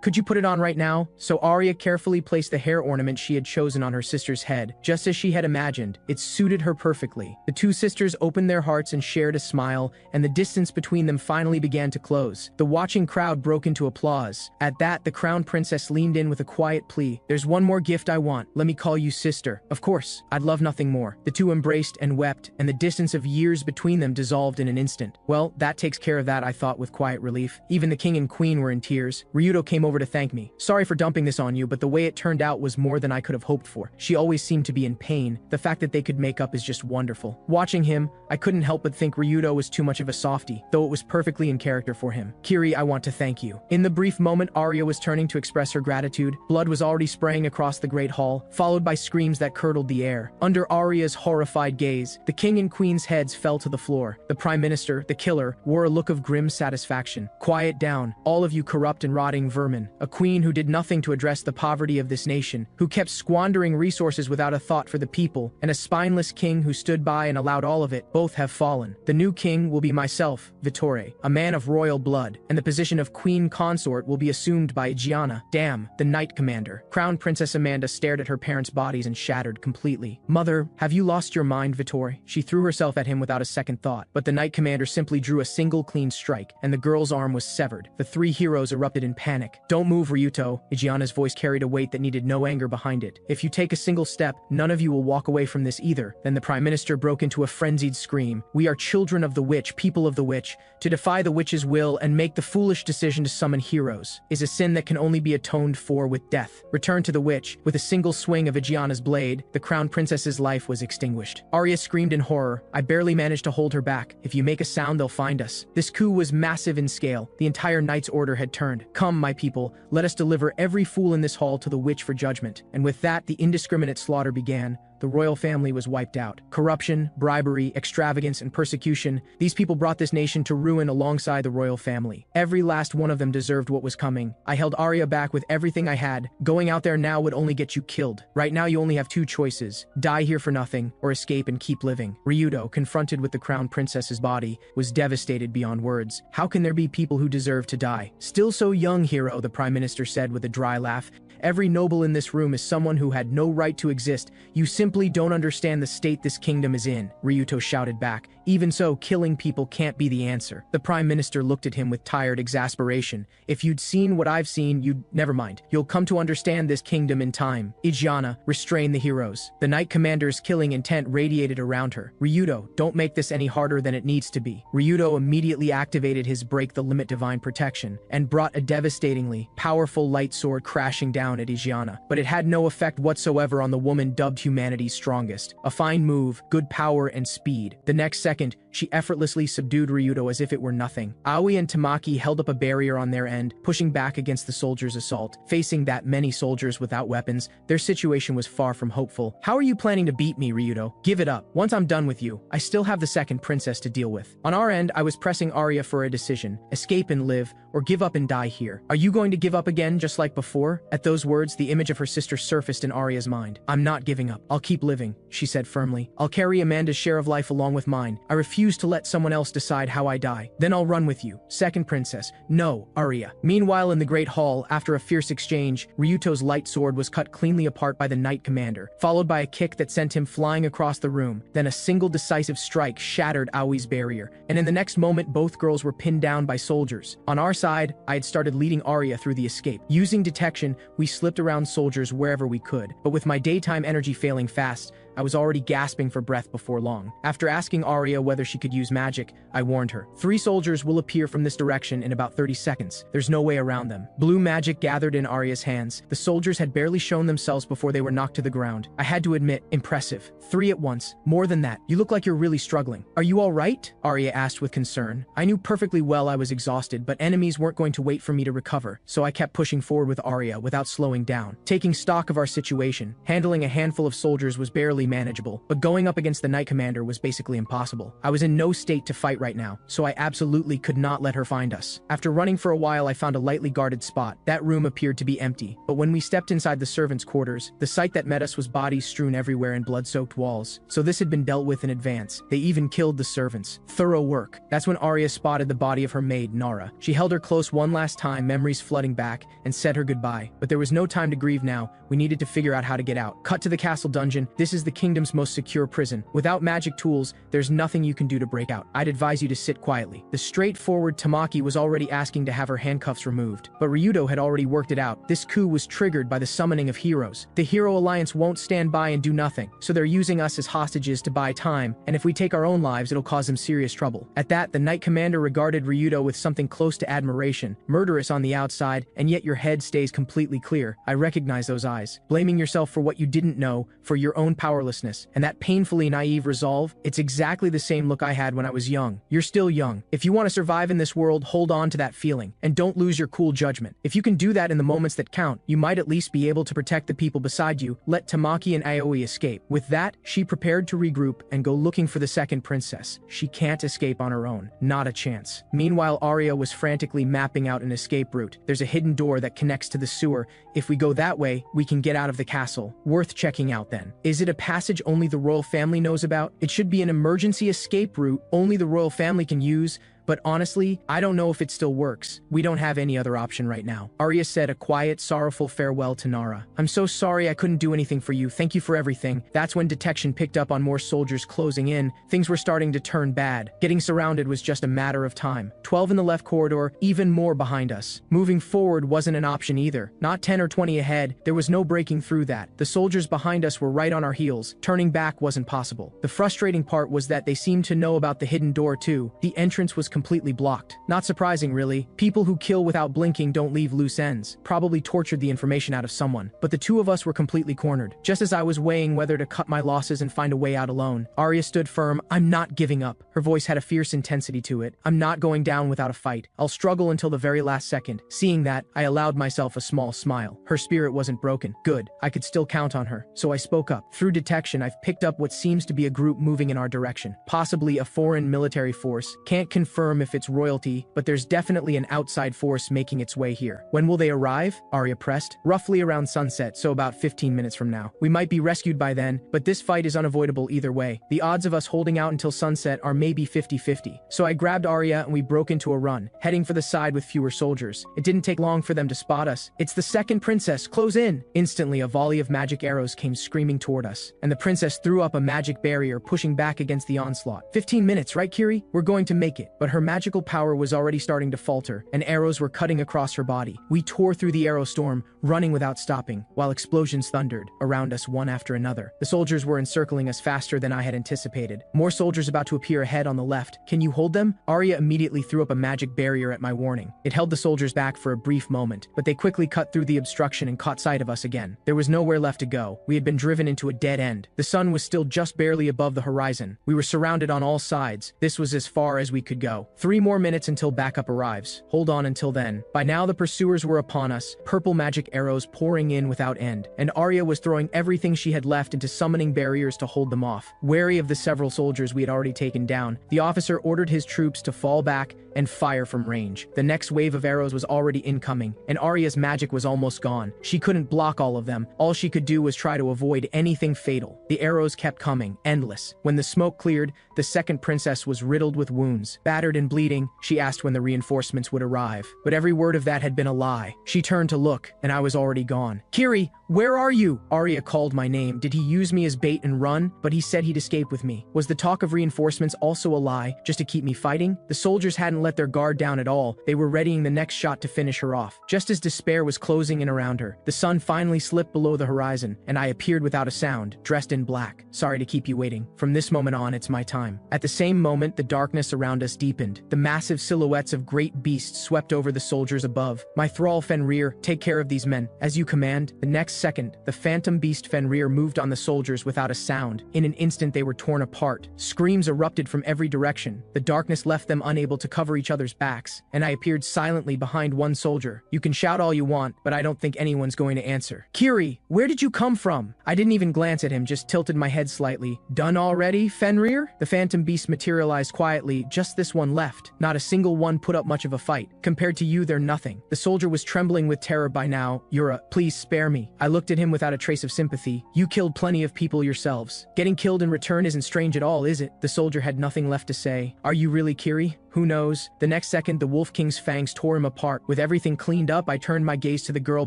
Speaker 1: Could you put it on right now?" So Arya carefully placed the hair ornament she had chosen on her sister's head, just as she had imagined. It suited her perfectly. The two sisters opened their hearts and shared a smile, and the distance between them finally began to close. The watching crowd broke into applause. At that, the Crown Princess leaned in with a quiet plea. "There's one more gift I want. Let me call you sister." "Of course, I'd love nothing more." The two embraced and wept, and the distance of years between them dissolved in an instant. "Well, that takes care of that," I thought with quiet relief. Even the king and queen were in tears. Ryudo came over to thank me. "Sorry for dumping this on you, but the way it turned out was more than I could have hoped for." She always seemed to be in pain. The fact that they could make up is just wonderful. Watching him, I couldn't help but think Ryudo was too much of a softie, though it was perfectly in character for him. "Kiri, I want to thank you." In the brief moment Arya was turning to express her gratitude, blood was already spraying across the great hall, followed by screams that curdled the air. Under Arya's horrified gaze, the king and queen's heads fell to the floor. The prime minister, the killer, wore a look of grim satisfaction. "Quiet down, all of you corrupt and rotting vermin." A queen who did nothing to address the poverty of this nation, who kept squandering resources without a thought for the people, and a spineless king who stood by and allowed all of it, both have fallen. The new king will be myself, Vittore, a man of royal blood, and the position of queen consort will be assumed by Gianna. Damn, the knight commander. Crown Princess Amanda stared at her parents' bodies and shattered completely. "Mother, have you lost your mind, Vittore?" She threw herself at him without a second thought, but the knight commander simply drew a single clean strike, and the girl's arm was severed. The three heroes erupted in panic. "Don't move, Ryuto." Gianna's voice carried a weight that needed no anger behind it. "If you take a single step, none of you will walk away from this either." Then the prime minister broke into a frenzied scream. "We are children of the witch, people of the witch. To defy the witch's will and make the foolish decision to summon heroes is a sin that can only be atoned for with death. Return to the witch." With a single swing of Gianna's blade, the crown princess's life was extinguished. Arya screamed in horror. I barely managed to hold her back. "If you make a sound, they'll find us." This coup was massive in scale. The entire knight's order had turned. "Come, my people, let us deliver every fool in this hall to the witch for judgment." And with that, the indiscriminate slaughter began. The royal family was wiped out. Corruption, bribery, extravagance, and persecution, these people brought this nation to ruin alongside the royal family. Every last one of them deserved what was coming. I held Arya back with everything I had. Going out there now would only get you killed. Right now you only have two choices: die here for nothing, or escape and keep living. Ryudo, confronted with the crown princess's body, was devastated beyond words. "How can there be people who deserve to die?" "Still so young, hero," the prime minister said with a dry laugh. "Every noble in this room is someone who had no right to exist. You simply don't understand the state this kingdom is in," Ryuto shouted back. "Even so, killing people can't be the answer." The prime minister looked at him with tired exasperation. "If you'd seen what I've seen, never mind. You'll come to understand this kingdom in time." Gianna, restrain the heroes. The knight commander's killing intent radiated around her. "Ryuto, don't make this any harder than it needs to be." Ryuto immediately activated his break the limit divine protection and brought a devastatingly powerful light sword crashing down at Gianna, but it had no effect whatsoever on the woman dubbed humanity's strongest. A fine move, good power, and speed. The next second, she effortlessly subdued Ryuto as if it were nothing. Aoi and Tamaki held up a barrier on their end, pushing back against the soldiers' assault. Facing that many soldiers without weapons, their situation was far from hopeful. "How are you planning to beat me, Ryuto? Give it up. Once I'm done with you, I still have the second princess to deal with." On our end, I was pressing Arya for a decision: escape and live, or give up and die here. "Are you going to give up again just like before?" At those words, the image of her sister surfaced in Arya's mind. "I'm not giving up. I'll keep living," she said firmly. "I'll carry Amanda's share of life along with mine. I refuse to let someone else decide how I die. Then I'll run with you." Second princess: "No, Arya." Meanwhile, in the great hall, after a fierce exchange, Ryuto's light sword was cut cleanly apart by the knight commander, followed by a kick that sent him flying across the room. Then a single decisive strike shattered Aoi's barrier, and in the next moment both girls were pinned down by soldiers. On our side, I had started leading Arya through the escape. Using detection, we We slipped around soldiers wherever we could, but with my daytime energy failing fast, I was already gasping for breath before long. After asking Arya whether she could use magic, I warned her. 3 soldiers will appear from this direction in about 30 seconds. There's no way around them. Blue magic gathered in Arya's hands. The soldiers had barely shown themselves before they were knocked to the ground. I had to admit, impressive. 3 at once. More than that. You look like you're really struggling. Are you all right? Arya asked with concern. I knew perfectly well I was exhausted, but enemies weren't going to wait for me to recover, so I kept pushing forward with Arya without slowing down. Taking stock of our situation, handling a handful of soldiers was barely manageable, but going up against the Knight Commander was basically impossible. I was in no state to fight right now, so I absolutely could not let her find us. After running for a while, I found a lightly guarded spot. That room appeared to be empty, but when we stepped inside the servants' quarters, the sight that met us was bodies strewn everywhere and blood-soaked walls. So this had been dealt with in advance. They even killed the servants. Thorough work. That's when Arya spotted the body of her maid, Nara. She held her close one last time, memories flooding back, and said her goodbye. But there was no time to grieve now. We needed to figure out how to get out. Cut to the castle dungeon. This is the kingdom's most secure prison. Without magic tools, there's nothing you can do to break out. I'd advise you to sit quietly. The straightforward Tamaki was already asking to have her handcuffs removed, but Ryudo had already worked it out. This coup was triggered by the summoning of heroes. The Hero Alliance won't stand by and do nothing, so they're using us as hostages to buy time, and if we take our own lives, it'll cause them serious trouble. At that, the Knight Commander regarded Ryudo with something close to admiration. Murderous on the outside, and yet your head stays completely clear. I recognize those eyes. Blaming yourself for what you didn't know, for your own powerlessness, and that painfully naive resolve, it's exactly the same look I had when I was young. You're still young. If you want to survive in this world, hold on to that feeling, and don't lose your cool judgment. If you can do that in the moments that count, you might at least be able to protect the people beside you. Let Tamaki and Aoi escape. With that, she prepared to regroup and go looking for the second princess. She can't escape on her own. Not a chance. Meanwhile, Arya was frantically mapping out an escape route. There's a hidden door that connects to the sewer. If we go that way, we can get out of the castle. Worth checking out then. Is it a passage only the royal family knows about? It should be an emergency escape route only the royal family can use, but honestly, I don't know if it still works. We don't have any other option right now. Arya said a quiet, sorrowful farewell to Nara. I'm so sorry I couldn't do anything for you. Thank you for everything. That's when detection picked up on more soldiers closing in. Things were starting to turn bad. Getting surrounded was just a matter of time. 12 in the left corridor, even more behind us. Moving forward wasn't an option either. Not 10 or 20 ahead. There was no breaking through that. The soldiers behind us were right on our heels. Turning back wasn't possible. The frustrating part was that they seemed to know about the hidden door too. The entrance was completely blocked. Not surprising, really. People who kill without blinking don't leave loose ends. Probably tortured the information out of someone. But the two of us were completely cornered. Just as I was weighing whether to cut my losses and find a way out alone, Arya stood firm. I'm not giving up. Her voice had a fierce intensity to it. I'm not going down without a fight. I'll struggle until the very last second. Seeing that, I allowed myself a small smile. Her spirit wasn't broken. Good. I could still count on her. So I spoke up. Through detection, I've picked up what seems to be a group moving in our direction. Possibly a foreign military force. Can't confirm if it's royalty, but there's definitely an outside force making its way here. When will they arrive? Arya pressed. Roughly around sunset, so about 15 minutes from now. We might be rescued by then, but this fight is unavoidable either way. The odds of us holding out until sunset are maybe 50-50. So I grabbed Arya and we broke into a run, heading for the side with fewer soldiers. It didn't take long for them to spot us. It's the second princess, close in! Instantly, a volley of magic arrows came screaming toward us, and the princess threw up a magic barrier, pushing back against the onslaught. 15 minutes, right, Kiri? We're going to make it. But her magical power was already starting to falter, and arrows were cutting across her body. We tore through the arrow storm, running without stopping, while explosions thundered around us one after another. The soldiers were encircling us faster than I had anticipated. More soldiers about to appear ahead on the left. Can you hold them? Arya immediately threw up a magic barrier at my warning. It held the soldiers back for a brief moment, but they quickly cut through the obstruction and caught sight of us again. There was nowhere left to go. We had been driven into a dead end. The sun was still just barely above the horizon. We were surrounded on all sides. This was as far as we could go. 3 more minutes until backup arrives. Hold on until then. By now the pursuers were upon us, purple magic arrows pouring in without end, and Arya was throwing everything she had left into summoning barriers to hold them off. Wary of the several soldiers we had already taken down, the officer ordered his troops to fall back and fire from range. The next wave of arrows was already incoming, and Arya's magic was almost gone. She couldn't block all of them. All she could do was try to avoid anything fatal. The arrows kept coming, endless. When the smoke cleared, the second princess was riddled with wounds. Battered battered and bleeding, she asked when the reinforcements would arrive. But every word of that had been a lie. She turned to look, and I was already gone. "Kiri, where are you?" Arya called my name. Did he use me as bait and run? But he said he'd escape with me. Was the talk of reinforcements also a lie, just to keep me fighting? The soldiers hadn't let their guard down at all. They were readying the next shot to finish her off. Just as despair was closing in around her, the sun finally slipped below the horizon, and I appeared without a sound, dressed in black. "Sorry to keep you waiting. From this moment on, it's my time." At the same moment, the darkness around us deepened. The massive silhouettes of great beasts swept over the soldiers above. "My thrall Fenrir, take care of these men, as you command." The next second, the phantom beast Fenrir moved on the soldiers without a sound. In an instant, they were torn apart. Screams erupted from every direction. The darkness left them unable to cover each other's backs, and I appeared silently behind one soldier. "You can shout all you want, but I don't think anyone's going to answer." "Kiri, where did you come from?" I didn't even glance at him, just tilted my head slightly. "Done already, Fenrir?" The phantom beast materialized quietly. "Just this one left. Not a single one put up much of a fight. Compared to you, they're nothing." The soldier was trembling with terror by now. "Yura, please spare me." I looked at him without a trace of sympathy. "You killed plenty of people yourselves. Getting killed in return isn't strange at all, is it?" The soldier had nothing left to say. "Are you really Kiri? Who knows?" The next second, the Wolf King's fangs tore him apart. With everything cleaned up, I turned my gaze to the girl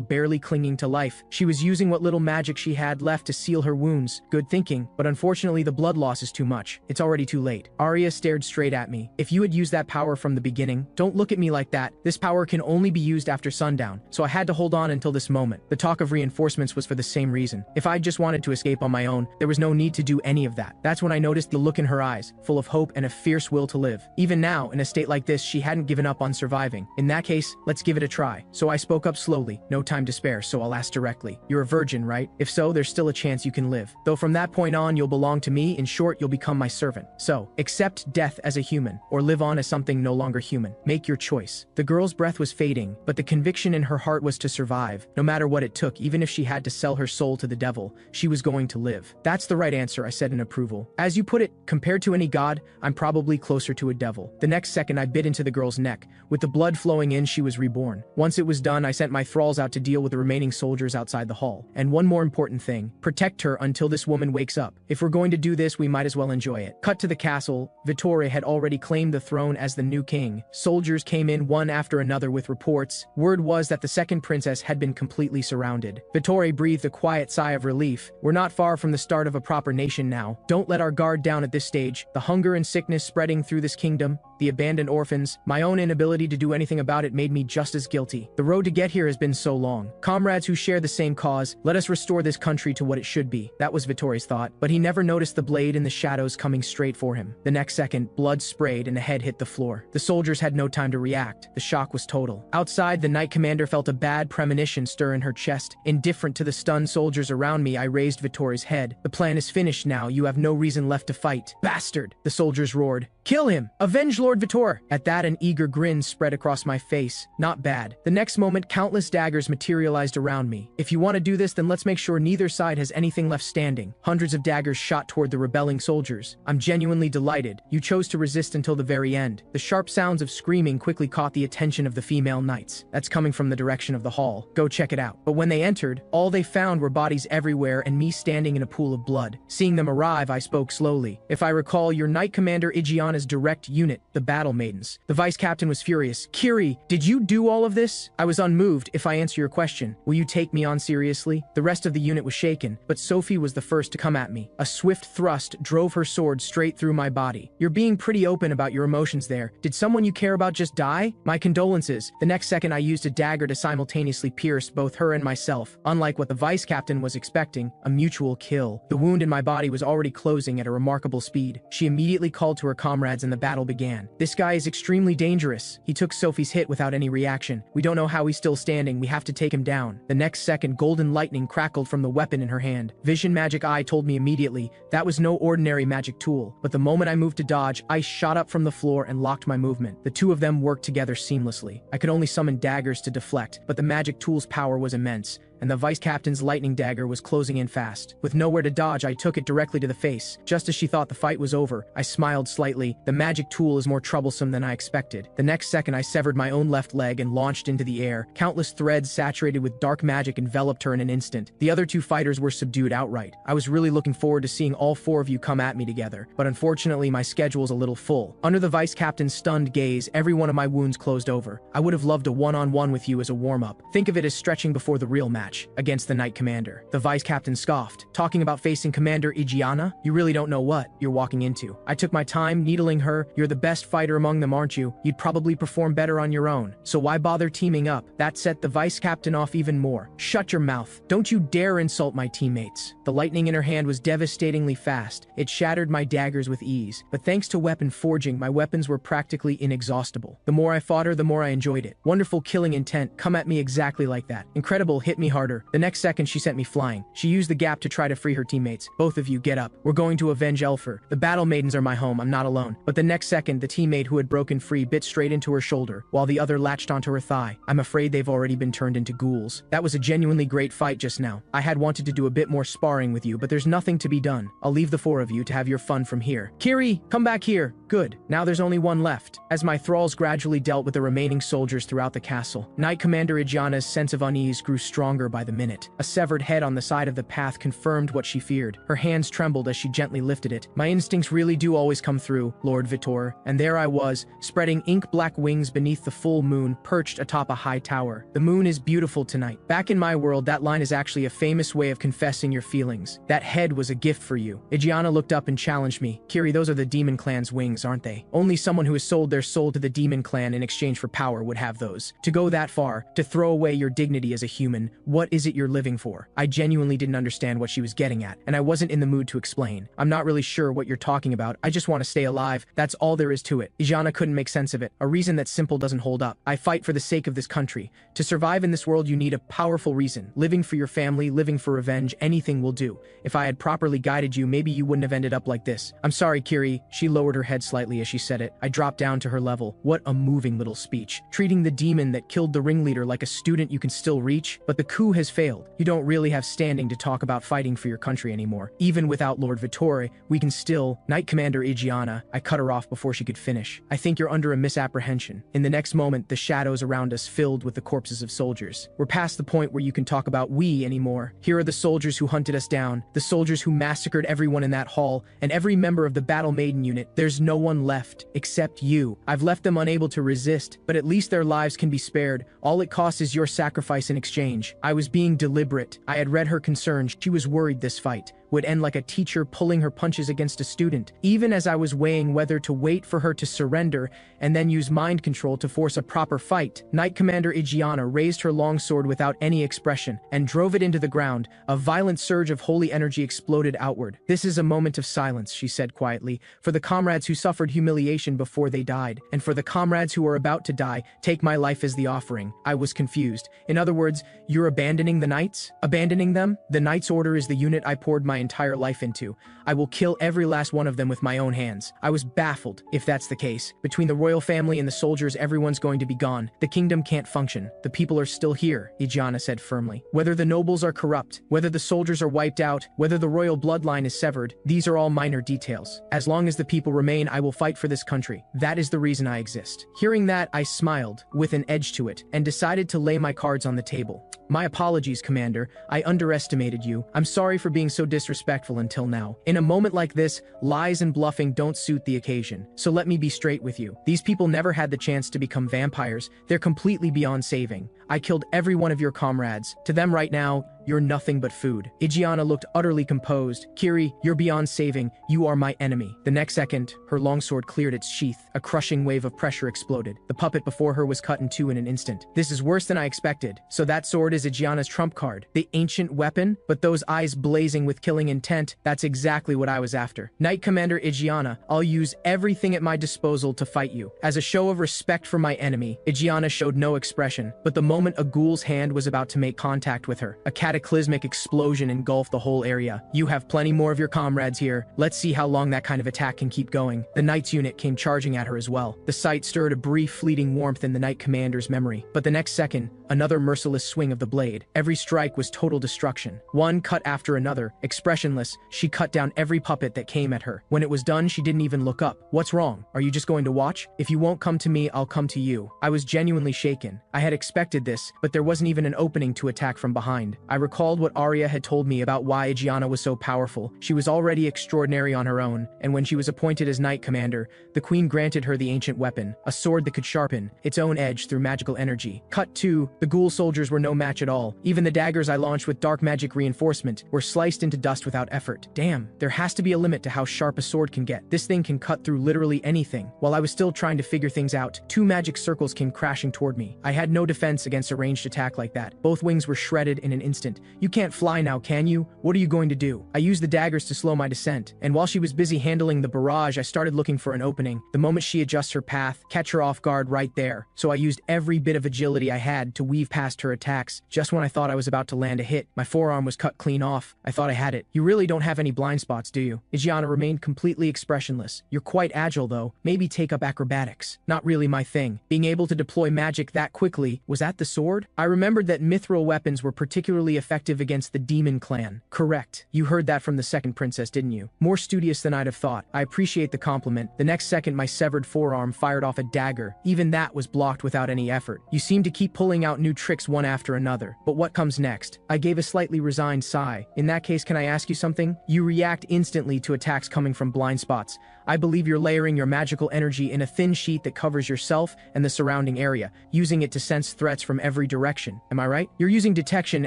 Speaker 1: barely clinging to life. She was using what little magic she had left to seal her wounds. Good thinking, but unfortunately the blood loss is too much. It's already too late. Arya stared straight at me. "If you had used that power from the beginning, don't look at me like that. This power can only be used after sundown, so I had to hold on until this moment." The talk of reinforcements was for the same reason. If I just wanted to escape on my own, there was no need to do any of that. That's when I noticed the look in her eyes, full of hope and a fierce will to live. Even now, in a state like this, she hadn't given up on surviving. "In that case, let's give it a try." So I spoke up slowly. No time to spare, so I'll ask directly. "You're a virgin, right? If so, there's still a chance you can live. Though from that point on, you'll belong to me. In short, you'll become my servant. So, accept death as a human, or live on as something no longer human. Make your choice." The girl's breath was fading, but the conviction in her heart was to survive. No matter what it took, even if she had to sell her soul to the devil, she was going to live. "That's the right answer," I said in approval. "As you put it, compared to any god, I'm probably closer to a devil." The next second, I bit into the girl's neck. With the blood flowing in, she was reborn. Once it was done, I sent my thralls out to deal with the remaining soldiers outside the hall. And one more important thing, protect her until this woman wakes up. If we're going to do this, we might as well enjoy it. Cut to the castle. Vittore had already claimed the throne as the new king. Soldiers came in one after another with reports. Word was that the second princess had been completely surrounded. Vittore breathed a quiet sigh of relief. "We're not far from the start of a proper nation now. Don't let our guard down at this stage. The hunger and sickness spreading through this kingdom, the abandoned orphans, my own inability to do anything about it made me just as guilty. The road to get here has been so long. Comrades who share the same cause, let us restore this country to what it should be." That was Vittore's thought, but he never noticed the blade in the shadows coming straight for him. The next second, blood sprayed and a head hit the floor. The soldiers had no time to react. The shock was total. Outside, the Knight Commander felt a bad premonition stir in her chest. Indifferent to the stunned soldiers around me, I raised Vittore's head. "The plan is finished now. You have no reason left to fight." "Bastard!" the soldiers roared. "Kill him! Avenge Lord Vittore!" At that, an eager grin spread across my face. Not bad. The next moment, countless daggers materialized around me. "If you want to do this, then let's make sure neither side has anything left standing." Hundreds of daggers shot toward the rebelling soldiers. "I'm genuinely delighted. You chose to resist until the very end." The sharp sounds of screaming quickly caught the attention of the female knights. "That's coming from the direction of the hall. Go check it out." But when they entered, all they found were bodies everywhere and me standing in a pool of blood. Seeing them arrive, I spoke slowly. "If I recall, your Knight Commander Igiana's direct unit, the Battle Maidens." The vice captain was furious. "Kiri, did you do all of this?" I was unmoved. "If I answer your question, will you take me on seriously?" The rest of the unit was shaken, but Sophie was the first to come at me. A swift thrust drove her sword straight through my body. "You're being pretty open about your emotions there. Did someone you care about just die?" "My condolences." The next second, I used a dagger to simultaneously pierce both her and myself. Unlike what the vice captain was expecting, a mutual kill. The wound in my body was already closing at a remarkable speed. She immediately called to her comrades and the battle began. "This guy is extremely dangerous." He took Sophie's hit without any reaction. "We don't know how he's still standing. We have to take him down." The next second, golden lightning crackled from the weapon in her hand. Vision Magic Eye told me immediately that was no ordinary magic tool. But the moment I moved to dodge, ice shot up from the floor and locked my movement. The two of them worked together seamlessly. I could only summon daggers to deflect, but the magic tool's power was immense. and the vice captain's lightning dagger was closing in fast. With nowhere to dodge, I took it directly to the face. Just as she thought the fight was over, I smiled slightly. The magic tool is more troublesome than I expected. The next second, I severed my own left leg and launched into the air. Countless threads saturated with dark magic enveloped her in an instant. The other two fighters were subdued outright. I was really looking forward to seeing all four of you come at me together, but unfortunately my schedule's a little full. Under the vice captain's stunned gaze, every one of my wounds closed over. I would have loved a one-on-one with you as a warm-up. Think of it as stretching before the real match, against the Knight Commander. The vice captain scoffed. Talking about facing Commander Igiana? You really don't know what you're walking into. I took my time, needling her. You're the best fighter among them, aren't you? You'd probably perform better on your own. So why bother teaming up? That set the vice captain off even more. Shut your mouth. Don't you dare insult my teammates. The lightning in her hand was devastatingly fast. It shattered my daggers with ease. But thanks to weapon forging, my weapons were practically inexhaustible. The more I fought her, the more I enjoyed it. Wonderful killing intent. Come at me exactly like that. Incredible, hit me harder. The next second, she sent me flying. She used the gap to try to free her teammates. Both of you, get up. We're going to avenge Elfer. The battle maidens are my home. I'm not alone. But the next second, the teammate who had broken free bit straight into her shoulder, while the other latched onto her thigh. I'm afraid they've already been turned into ghouls. That was a genuinely great fight just now. I had wanted to do a bit more sparring with you, but there's nothing to be done. I'll leave the four of you to have your fun from here. Kiri, come back here. Good. Now there's only one left. As my thralls gradually dealt with the remaining soldiers throughout the castle, Knight Commander Igiana's sense of unease grew stronger by the minute. A severed head on the side of the path confirmed what she feared. Her hands trembled as she gently lifted it. My instincts really do always come through, Lord Vitor. And there I was, spreading ink-black wings beneath the full moon, perched atop a high tower. The moon is beautiful tonight. Back in my world, that line is actually a famous way of confessing your feelings. That head was a gift for you. Igiana looked up and challenged me. Kiri, those are the demon clan's wings, aren't they? Only someone who has sold their soul to the demon clan in exchange for power would have those. To go that far, to throw away your dignity as a human, what is it you're living for? I genuinely didn't understand what she was getting at, and I wasn't in the mood to explain. I'm not really sure what you're talking about. I just want to stay alive. That's all there is to it. Igiana couldn't make sense of it. A reason that simple doesn't hold up. I fight for the sake of this country. To survive in this world, you need a powerful reason. Living for your family, living for revenge, anything will do. If I had properly guided you, maybe you wouldn't have ended up like this. I'm sorry, Kiri. She lowered her head slightly as she said it. I dropped down to her level. What a moving little speech. Treating the demon that killed the ringleader like a student you can still reach, but the coup has failed. You don't really have standing to talk about fighting for your country anymore. Even without Lord Vittore, we can still... Knight Commander Igiana, I cut her off before she could finish. I think you're under a misapprehension. In the next moment, the shadows around us filled with the corpses of soldiers. We're past the point where you can talk about we anymore. Here are the soldiers who hunted us down, the soldiers who massacred everyone in that hall, and every member of the Battle Maiden unit. There's no one left, except you. I've left them unable to resist, but at least their lives can be spared. All it costs is your sacrifice in exchange. I was being deliberate. I had read her concerns. She was worried this fight would end like a teacher pulling her punches against a student. Even as I was weighing whether to wait for her to surrender and then use mind control to force a proper fight, Knight Commander Igiana raised her longsword without any expression and drove it into the ground. A violent surge of holy energy exploded outward. This is a moment of silence, she said quietly, for the comrades who suffered humiliation before they died, and for the comrades who are about to die, take my life as the offering. I was confused. In other words, you're abandoning the Knights? Abandoning them? The Knights Order is the unit I poured my entire life into. I will kill every last one of them with my own hands. I was baffled. If that's the case, between the royal family and the soldiers, everyone's going to be gone. The kingdom can't function. The people are still here, Igiana said firmly. Whether the nobles are corrupt, whether the soldiers are wiped out, whether the royal bloodline is severed, these are all minor details. As long as the people remain, I will fight for this country. That is the reason I exist. Hearing that, I smiled, with an edge to it, and decided to lay my cards on the table. My apologies, Commander. I underestimated you. I'm sorry for being so disrespectful until now. In a moment like this, lies and bluffing don't suit the occasion. So let me be straight with you. These people never had the chance to become vampires. They're completely beyond saving. I killed every one of your comrades. To them right now, you're nothing but food. Igiana looked utterly composed. Kiri, you're beyond saving. You are my enemy. The next second, her longsword cleared its sheath. A crushing wave of pressure exploded. The puppet before her was cut in two in an instant. This is worse than I expected. So that sword is Igiana's trump card. The ancient weapon? But those eyes blazing with killing intent, that's exactly what I was after. Knight Commander Igiana, I'll use everything at my disposal to fight you. As a show of respect for my enemy, Igiana showed no expression. But the moment moment a ghoul's hand was about to make contact with her, a cataclysmic explosion engulfed the whole area. "You have plenty more of your comrades here. Let's see how long that kind of attack can keep going." The Knight's unit came charging at her as well. The sight stirred a brief fleeting warmth in the Knight Commander's memory, but the next second, another merciless swing of the blade. Every strike was total destruction. One cut after another, expressionless, she cut down every puppet that came at her. When it was done, she didn't even look up. "What's wrong? Are you just going to watch? If you won't come to me, I'll come to you." I was genuinely shaken. I had expected this, but there wasn't even an opening to attack from behind. I recalled what Arya had told me about why Gianna was so powerful. She was already extraordinary on her own, and when she was appointed as Knight Commander, the Queen granted her the ancient weapon, a sword that could sharpen its own edge through magical energy. Cut 2. The ghoul soldiers were no match at all. Even the daggers I launched with dark magic reinforcement were sliced into dust without effort. Damn, there has to be a limit to how sharp a sword can get. This thing can cut through literally anything. While I was still trying to figure things out, 2 magic circles came crashing toward me. I had no defense against a ranged attack like that. Both wings were shredded in an instant. "You can't fly now, can you? What are you going to do?" I used the daggers to slow my descent, and while she was busy handling the barrage, I started looking for an opening. The moment she adjusts her path, catch her off guard right there. So I used every bit of agility I had to weave past her attacks. Just when I thought I was about to land a hit, my forearm was cut clean off. I thought I had it. "You really don't have any blind spots, do you?" Gianna remained completely expressionless. "You're quite agile, though. Maybe take up acrobatics." Not really my thing. Being able to deploy magic that quickly, was that the sword? I remembered that mithril weapons were particularly effective against the demon clan. Correct. You heard that from the second princess, didn't you? More studious than I'd have thought. I appreciate the compliment. The next second, my severed forearm fired off a dagger. Even that was blocked without any effort. "You seem to keep pulling out new tricks one after another. But what comes next?" I gave a slightly resigned sigh. "In that case, can I ask you something? You react instantly to attacks coming from blind spots. I believe you're layering your magical energy in a thin sheet that covers yourself and the surrounding area, using it to sense threats from every direction. Am I right? You're using detection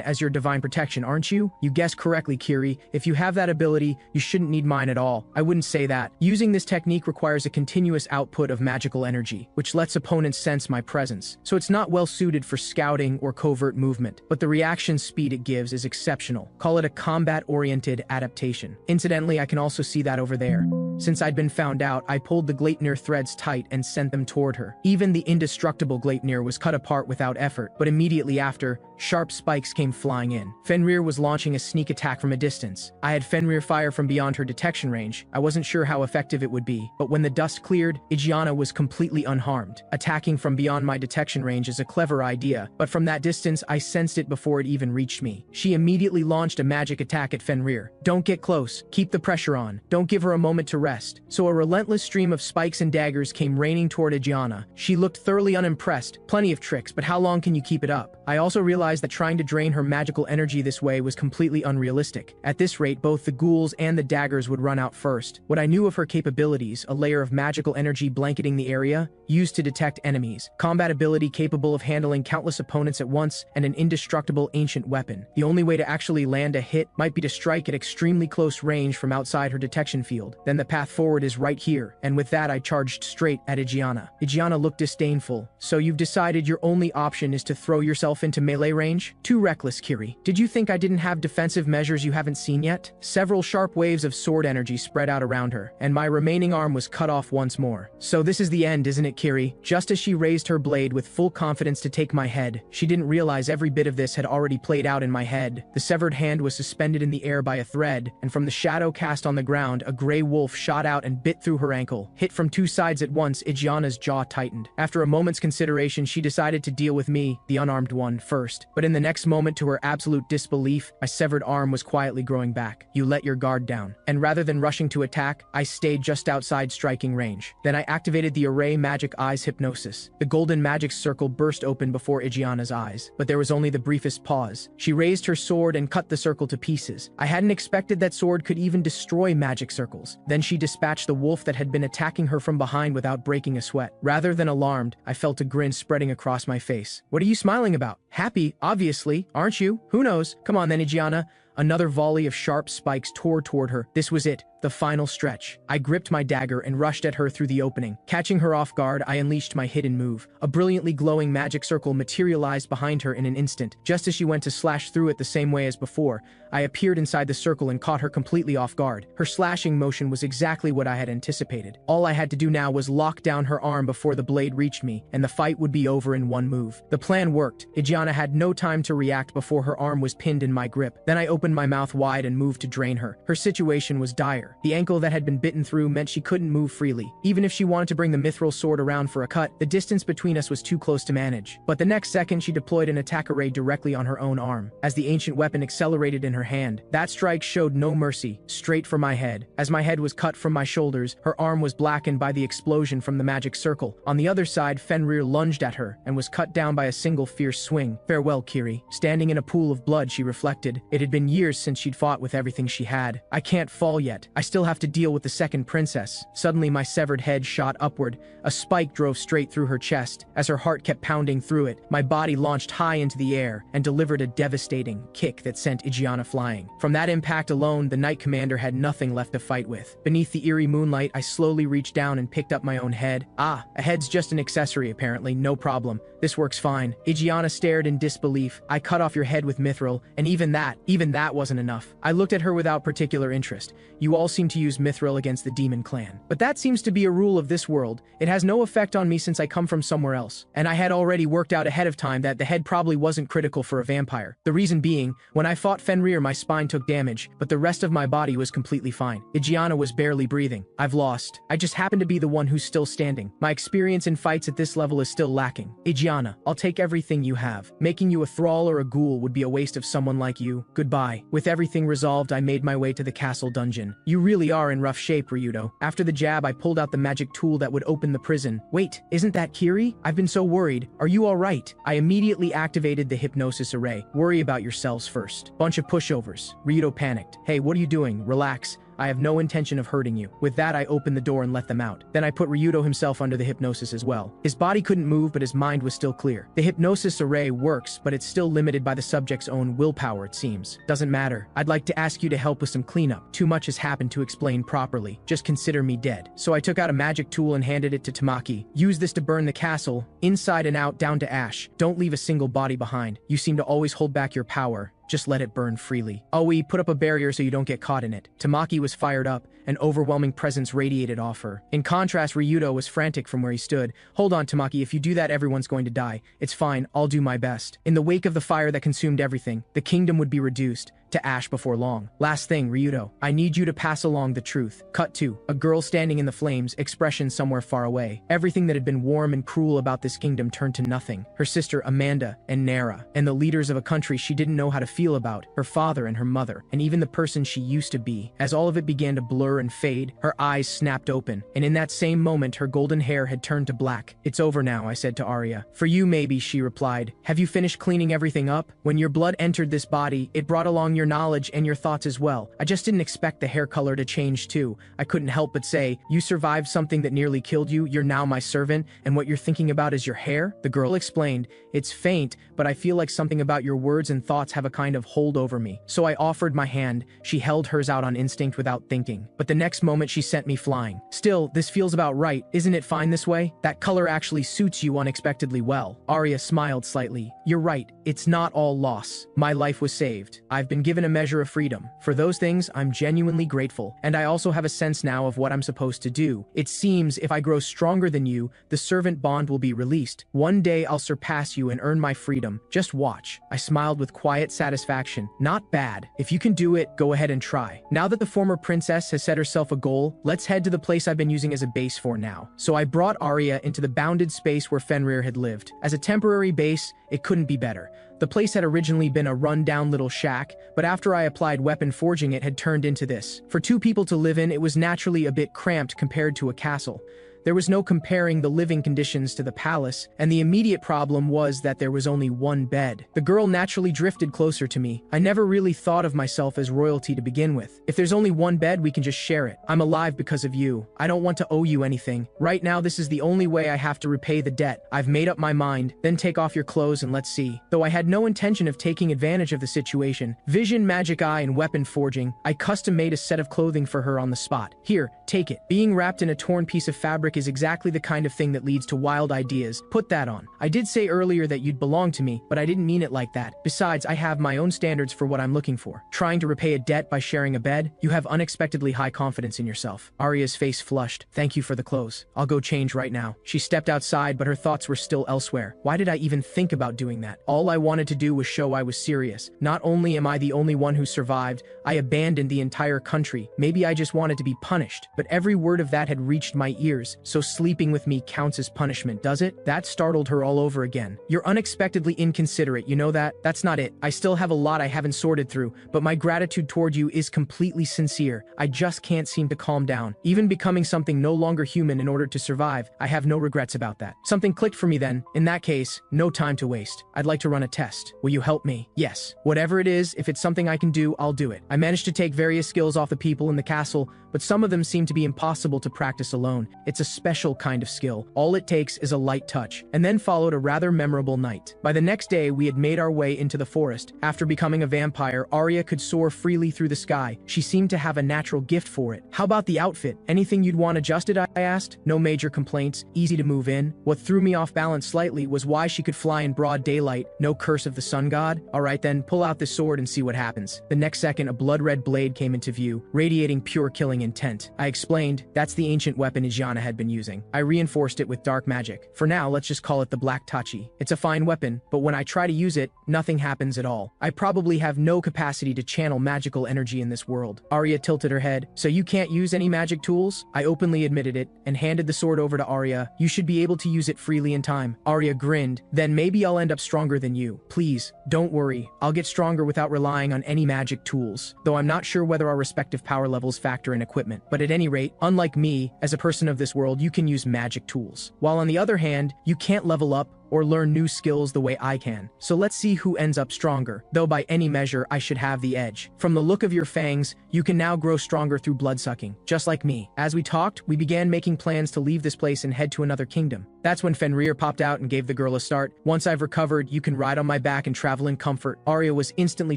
Speaker 1: as your divine protection, aren't you?" "You guessed correctly, Kiri. If you have that ability, you shouldn't need mine at all." "I wouldn't say that. Using this technique requires a continuous output of magical energy, which lets opponents sense my presence. So it's not well suited for scouting or covert movement, but the reaction speed it gives is exceptional. Call it a combat-oriented adaptation. Incidentally, I can also see that over there." Since I'd been found out, I pulled the Gleipnir threads tight and sent them toward her. Even the indestructible Gleipnir was cut apart without effort, but immediately after, sharp spikes came flying in. Fenrir was launching a sneak attack from a distance. I had Fenrir fire from beyond her detection range. I wasn't sure how effective it would be, but when the dust cleared, Gianna was completely unharmed. Attacking from beyond my detection range is a clever idea, but from that distance, I sensed it before it even reached me. She immediately launched a magic attack at Fenrir. "Don't get close. Keep the pressure on. Don't give her a moment to rest." So a relentless stream of spikes and daggers came raining toward Gianna. She looked thoroughly unimpressed. "Plenty of tricks, but how long can you keep it up?" I also realized that trying to drain her magical energy this way was completely unrealistic. At this rate, both the ghouls and the daggers would run out first. What I knew of her capabilities, a layer of magical energy blanketing the area, used to detect enemies, combat ability capable of handling countless opponents at once, and an indestructible ancient weapon. The only way to actually land a hit might be to strike at extremely close range from outside her detection field. Then the path forward is right here, and with that I charged straight at Gianna. Gianna looked disdainful. "So you've decided your only option is to throw yourself into melee range? Too reckless, Kiri. Did you think I didn't have defensive measures you haven't seen yet?" Several sharp waves of sword energy spread out around her, and my remaining arm was cut off once more. "So this is the end, isn't it, Kiri?" Just as she raised her blade with full confidence to take my head, she didn't realize every bit of this had already played out in my head. The severed hand was suspended in the air by a thread, and from the shadow cast on the ground, a gray wolf shot out and bit through her ankle. Hit from two sides at once, Gianna's jaw tightened. After a moment's consideration, she decided to deal with me, the unarmed one, first. But in the next moment, to her absolute disbelief, my severed arm was quietly growing back. "You let your guard down." And rather than rushing to attack, I stayed just outside striking range. Then I activated the Array Magic Eyes hypnosis. The golden magic circle burst open before Gianna's eyes, but there was only the briefest pause. She raised her sword and cut the circle to pieces. I hadn't expected that sword could even destroy magic circles. Then she dispatched the wolf that had been attacking her from behind without breaking a sweat. Rather than alarmed, I felt a grin spreading across my face. "What are you smiling about? Happy, obviously, aren't you? Who knows? Come on then, Gianna." Another volley of sharp spikes tore toward her. This was it. The final stretch. I gripped my dagger and rushed at her through the opening. Catching her off guard, I unleashed my hidden move. A brilliantly glowing magic circle materialized behind her in an instant. Just as she went to slash through it the same way as before, I appeared inside the circle and caught her completely off guard. Her slashing motion was exactly what I had anticipated. All I had to do now was lock down her arm before the blade reached me, and the fight would be over in one move. The plan worked. Ijeana had no time to react before her arm was pinned in my grip. Then I opened my mouth wide and moved to drain her. Her situation was dire. The ankle that had been bitten through meant she couldn't move freely. Even if she wanted to bring the mithril sword around for a cut, the distance between us was too close to manage. But the next second, she deployed an attack array directly on her own arm. As the ancient weapon accelerated in her hand, that strike showed no mercy, straight for my head. As my head was cut from my shoulders, her arm was blackened by the explosion from the magic circle. On the other side, Fenrir lunged at her and was cut down by a single fierce swing. Farewell, Kiri. Standing in a pool of blood, she reflected. It had been years since she'd fought with everything she had. I can't fall yet. I still have to deal with the second princess. Suddenly, my severed head shot upward. A spike drove straight through her chest. As her heart kept pounding through it, my body launched high into the air and delivered a devastating kick that sent Ijeana flying. From that impact alone, the Knight Commander had nothing left to fight with. Beneath the eerie moonlight, I slowly reached down and picked up my own head. Ah, a head's just an accessory apparently, no problem. This works fine. Ijeana stared in disbelief. I cut off your head with mithril, and even that wasn't enough. I looked at her without particular interest. You all seem to use mithril against the demon clan. But that seems to be a rule of this world. It has no effect on me since I come from somewhere else. And I had already worked out ahead of time that the head probably wasn't critical for a vampire. The reason being, when I fought Fenrir, my spine took damage, but the rest of my body was completely fine. Ijeana was barely breathing. I've lost. I just happen to be the one who's still standing. My experience in fights at this level is still lacking. Ijeana, I'll take everything you have. Making you a thrall or a ghoul would be a waste of someone like you. Goodbye. With everything resolved, I made my way to the castle dungeon. You really are in rough shape, Ryudo. After the jab, I pulled out the magic tool that would open the prison. Wait, isn't that Kiri? I've been so worried. Are you all right? I immediately activated the hypnosis array. Worry about yourselves first. Bunch of pushovers. Ryudo panicked. Hey, what are you doing? Relax. I have no intention of hurting you. With that, I opened the door and let them out. Then I put Ryudo himself under the hypnosis as well. His body couldn't move, but his mind was still clear. The hypnosis array works, but it's still limited by the subject's own willpower, it seems. Doesn't matter. I'd like to ask you to help with some cleanup. Too much has happened to explain properly. Just consider me dead. So I took out a magic tool and handed it to Tamaki. Use this to burn the castle, inside and out, down to ash. Don't leave a single body behind. You seem to always hold back your power. Just let it burn freely. Aoi, put up a barrier so you don't get caught in it. Tamaki was fired up. An overwhelming presence radiated off her. In contrast, Ryudo was frantic from where he stood. Hold on, Tamaki, if you do that, everyone's going to die. It's fine, I'll do my best. In the wake of the fire that consumed everything, the kingdom would be reduced to ash before long. Last thing, Ryudo, I need you to pass along the truth. Cut to a girl standing in the flames, expression somewhere far away. Everything that had been warm and cruel about this kingdom turned to nothing. Her sister Amanda and Nara, and the leaders of a country she didn't know how to feel about, her father and her mother, and even the person she used to be. As all of it began to blur and fade, her eyes snapped open, and in that same moment her golden hair had turned to black. It's over now, I said to Arya. For you maybe, she replied. Have you finished cleaning everything up? When your blood entered this body, it brought along your knowledge and your thoughts as well. I just didn't expect the hair color to change too. I couldn't help but say, you survived something that nearly killed you, you're now my servant, and what you're thinking about is your hair? The girl explained, it's faint, but I feel like something about your words and thoughts have a kind of hold over me. So I offered my hand. She held hers out on instinct without thinking. But the next moment she sent me flying. Still, this feels about right. Isn't it fine this way? That color actually suits you unexpectedly well. Arya smiled slightly. You're right. It's not all loss. My life was saved. I've been given a measure of freedom. For those things, I'm genuinely grateful. And I also have a sense now of what I'm supposed to do. It seems if I grow stronger than you, the servant bond will be released. One day I'll surpass you and earn my freedom. Just watch. I smiled with quiet satisfaction. Not bad. If you can do it, go ahead and try. Now that the former princess has set herself a goal, let's head to the place I've been using as a base for now. So I brought Arya into the bounded space where Fenrir had lived. As a temporary base, it couldn't be better. The place had originally been a run-down little shack, but after I applied weapon forging, it had turned into this. For two people to live in, it was naturally a bit cramped compared to a castle. There was no comparing the living conditions to the palace, and the immediate problem was that there was only one bed. The girl naturally drifted closer to me. I never really thought of myself as royalty to begin with. If there's only one bed, we can just share it. I'm alive because of you. I don't want to owe you anything. Right now, this is the only way I have to repay the debt. I've made up my mind. Then take off your clothes and let's see. Though I had no intention of taking advantage of the situation, vision, magic eye, and weapon forging, I custom-made a set of clothing for her on the spot. Here, take it. Being wrapped in a torn piece of fabric is exactly the kind of thing that leads to wild ideas. Put that on. I did say earlier that you'd belong to me, but I didn't mean it like that. Besides, I have my own standards for what I'm looking for. Trying to repay a debt by sharing a bed? You have unexpectedly high confidence in yourself. Arya's face flushed. Thank you for the clothes. I'll go change right now. She stepped outside, but her thoughts were still elsewhere. Why did I even think about doing that? All I wanted to do was show I was serious. Not only am I the only one who survived, I abandoned the entire country. Maybe I just wanted to be punished. But every word of that had reached my ears. So sleeping with me counts as punishment, does it? That startled her all over again. You're unexpectedly inconsiderate, you know that? That's not it. I still have a lot I haven't sorted through, but my gratitude toward you is completely sincere. I just can't seem to calm down. Even becoming something no longer human in order to survive, I have no regrets about that. Something clicked for me then. In that case, no time to waste. I'd like to run a test. Will you help me? Yes. Whatever it is, if it's something I can do, I'll do it. I managed to take various skills off the people in the castle, but some of them seem to be impossible to practice alone. It's a special kind of skill. All it takes is a light touch. And then followed a rather memorable night. By the next day, we had made our way into the forest. After becoming a vampire, Arya could soar freely through the sky. She seemed to have a natural gift for it. How about the outfit? Anything you'd want adjusted, I asked. No major complaints, easy to move in. What threw me off balance slightly was why she could fly in broad daylight. No curse of the sun god? Alright then, pull out this sword and see what happens. The next second, a blood-red blade came into view, radiating pure killing intent. I explained, that's the ancient weapon Ijana had been using. I reinforced it with dark magic. For now, let's just call it the Black Tachi. It's a fine weapon, but when I try to use it, nothing happens at all. I probably have no capacity to channel magical energy in this world. Arya tilted her head. So you can't use any magic tools? I openly admitted it, and handed the sword over to Arya. You should be able to use it freely in time. Arya grinned. Then maybe I'll end up stronger than you. Please, don't worry. I'll get stronger without relying on any magic tools. Though I'm not sure whether our respective power levels factor in equipment. But at any rate, unlike me, as a person of this world, you can use magic tools. While on the other hand, you can't level up or learn new skills the way I can. So let's see who ends up stronger, though by any measure I should have the edge. From the look of your fangs, you can now grow stronger through bloodsucking, just like me. As we talked, we began making plans to leave this place and head to another kingdom. That's when Fenrir popped out and gave the girl a start. Once I've recovered, you can ride on my back and travel in comfort. Arya was instantly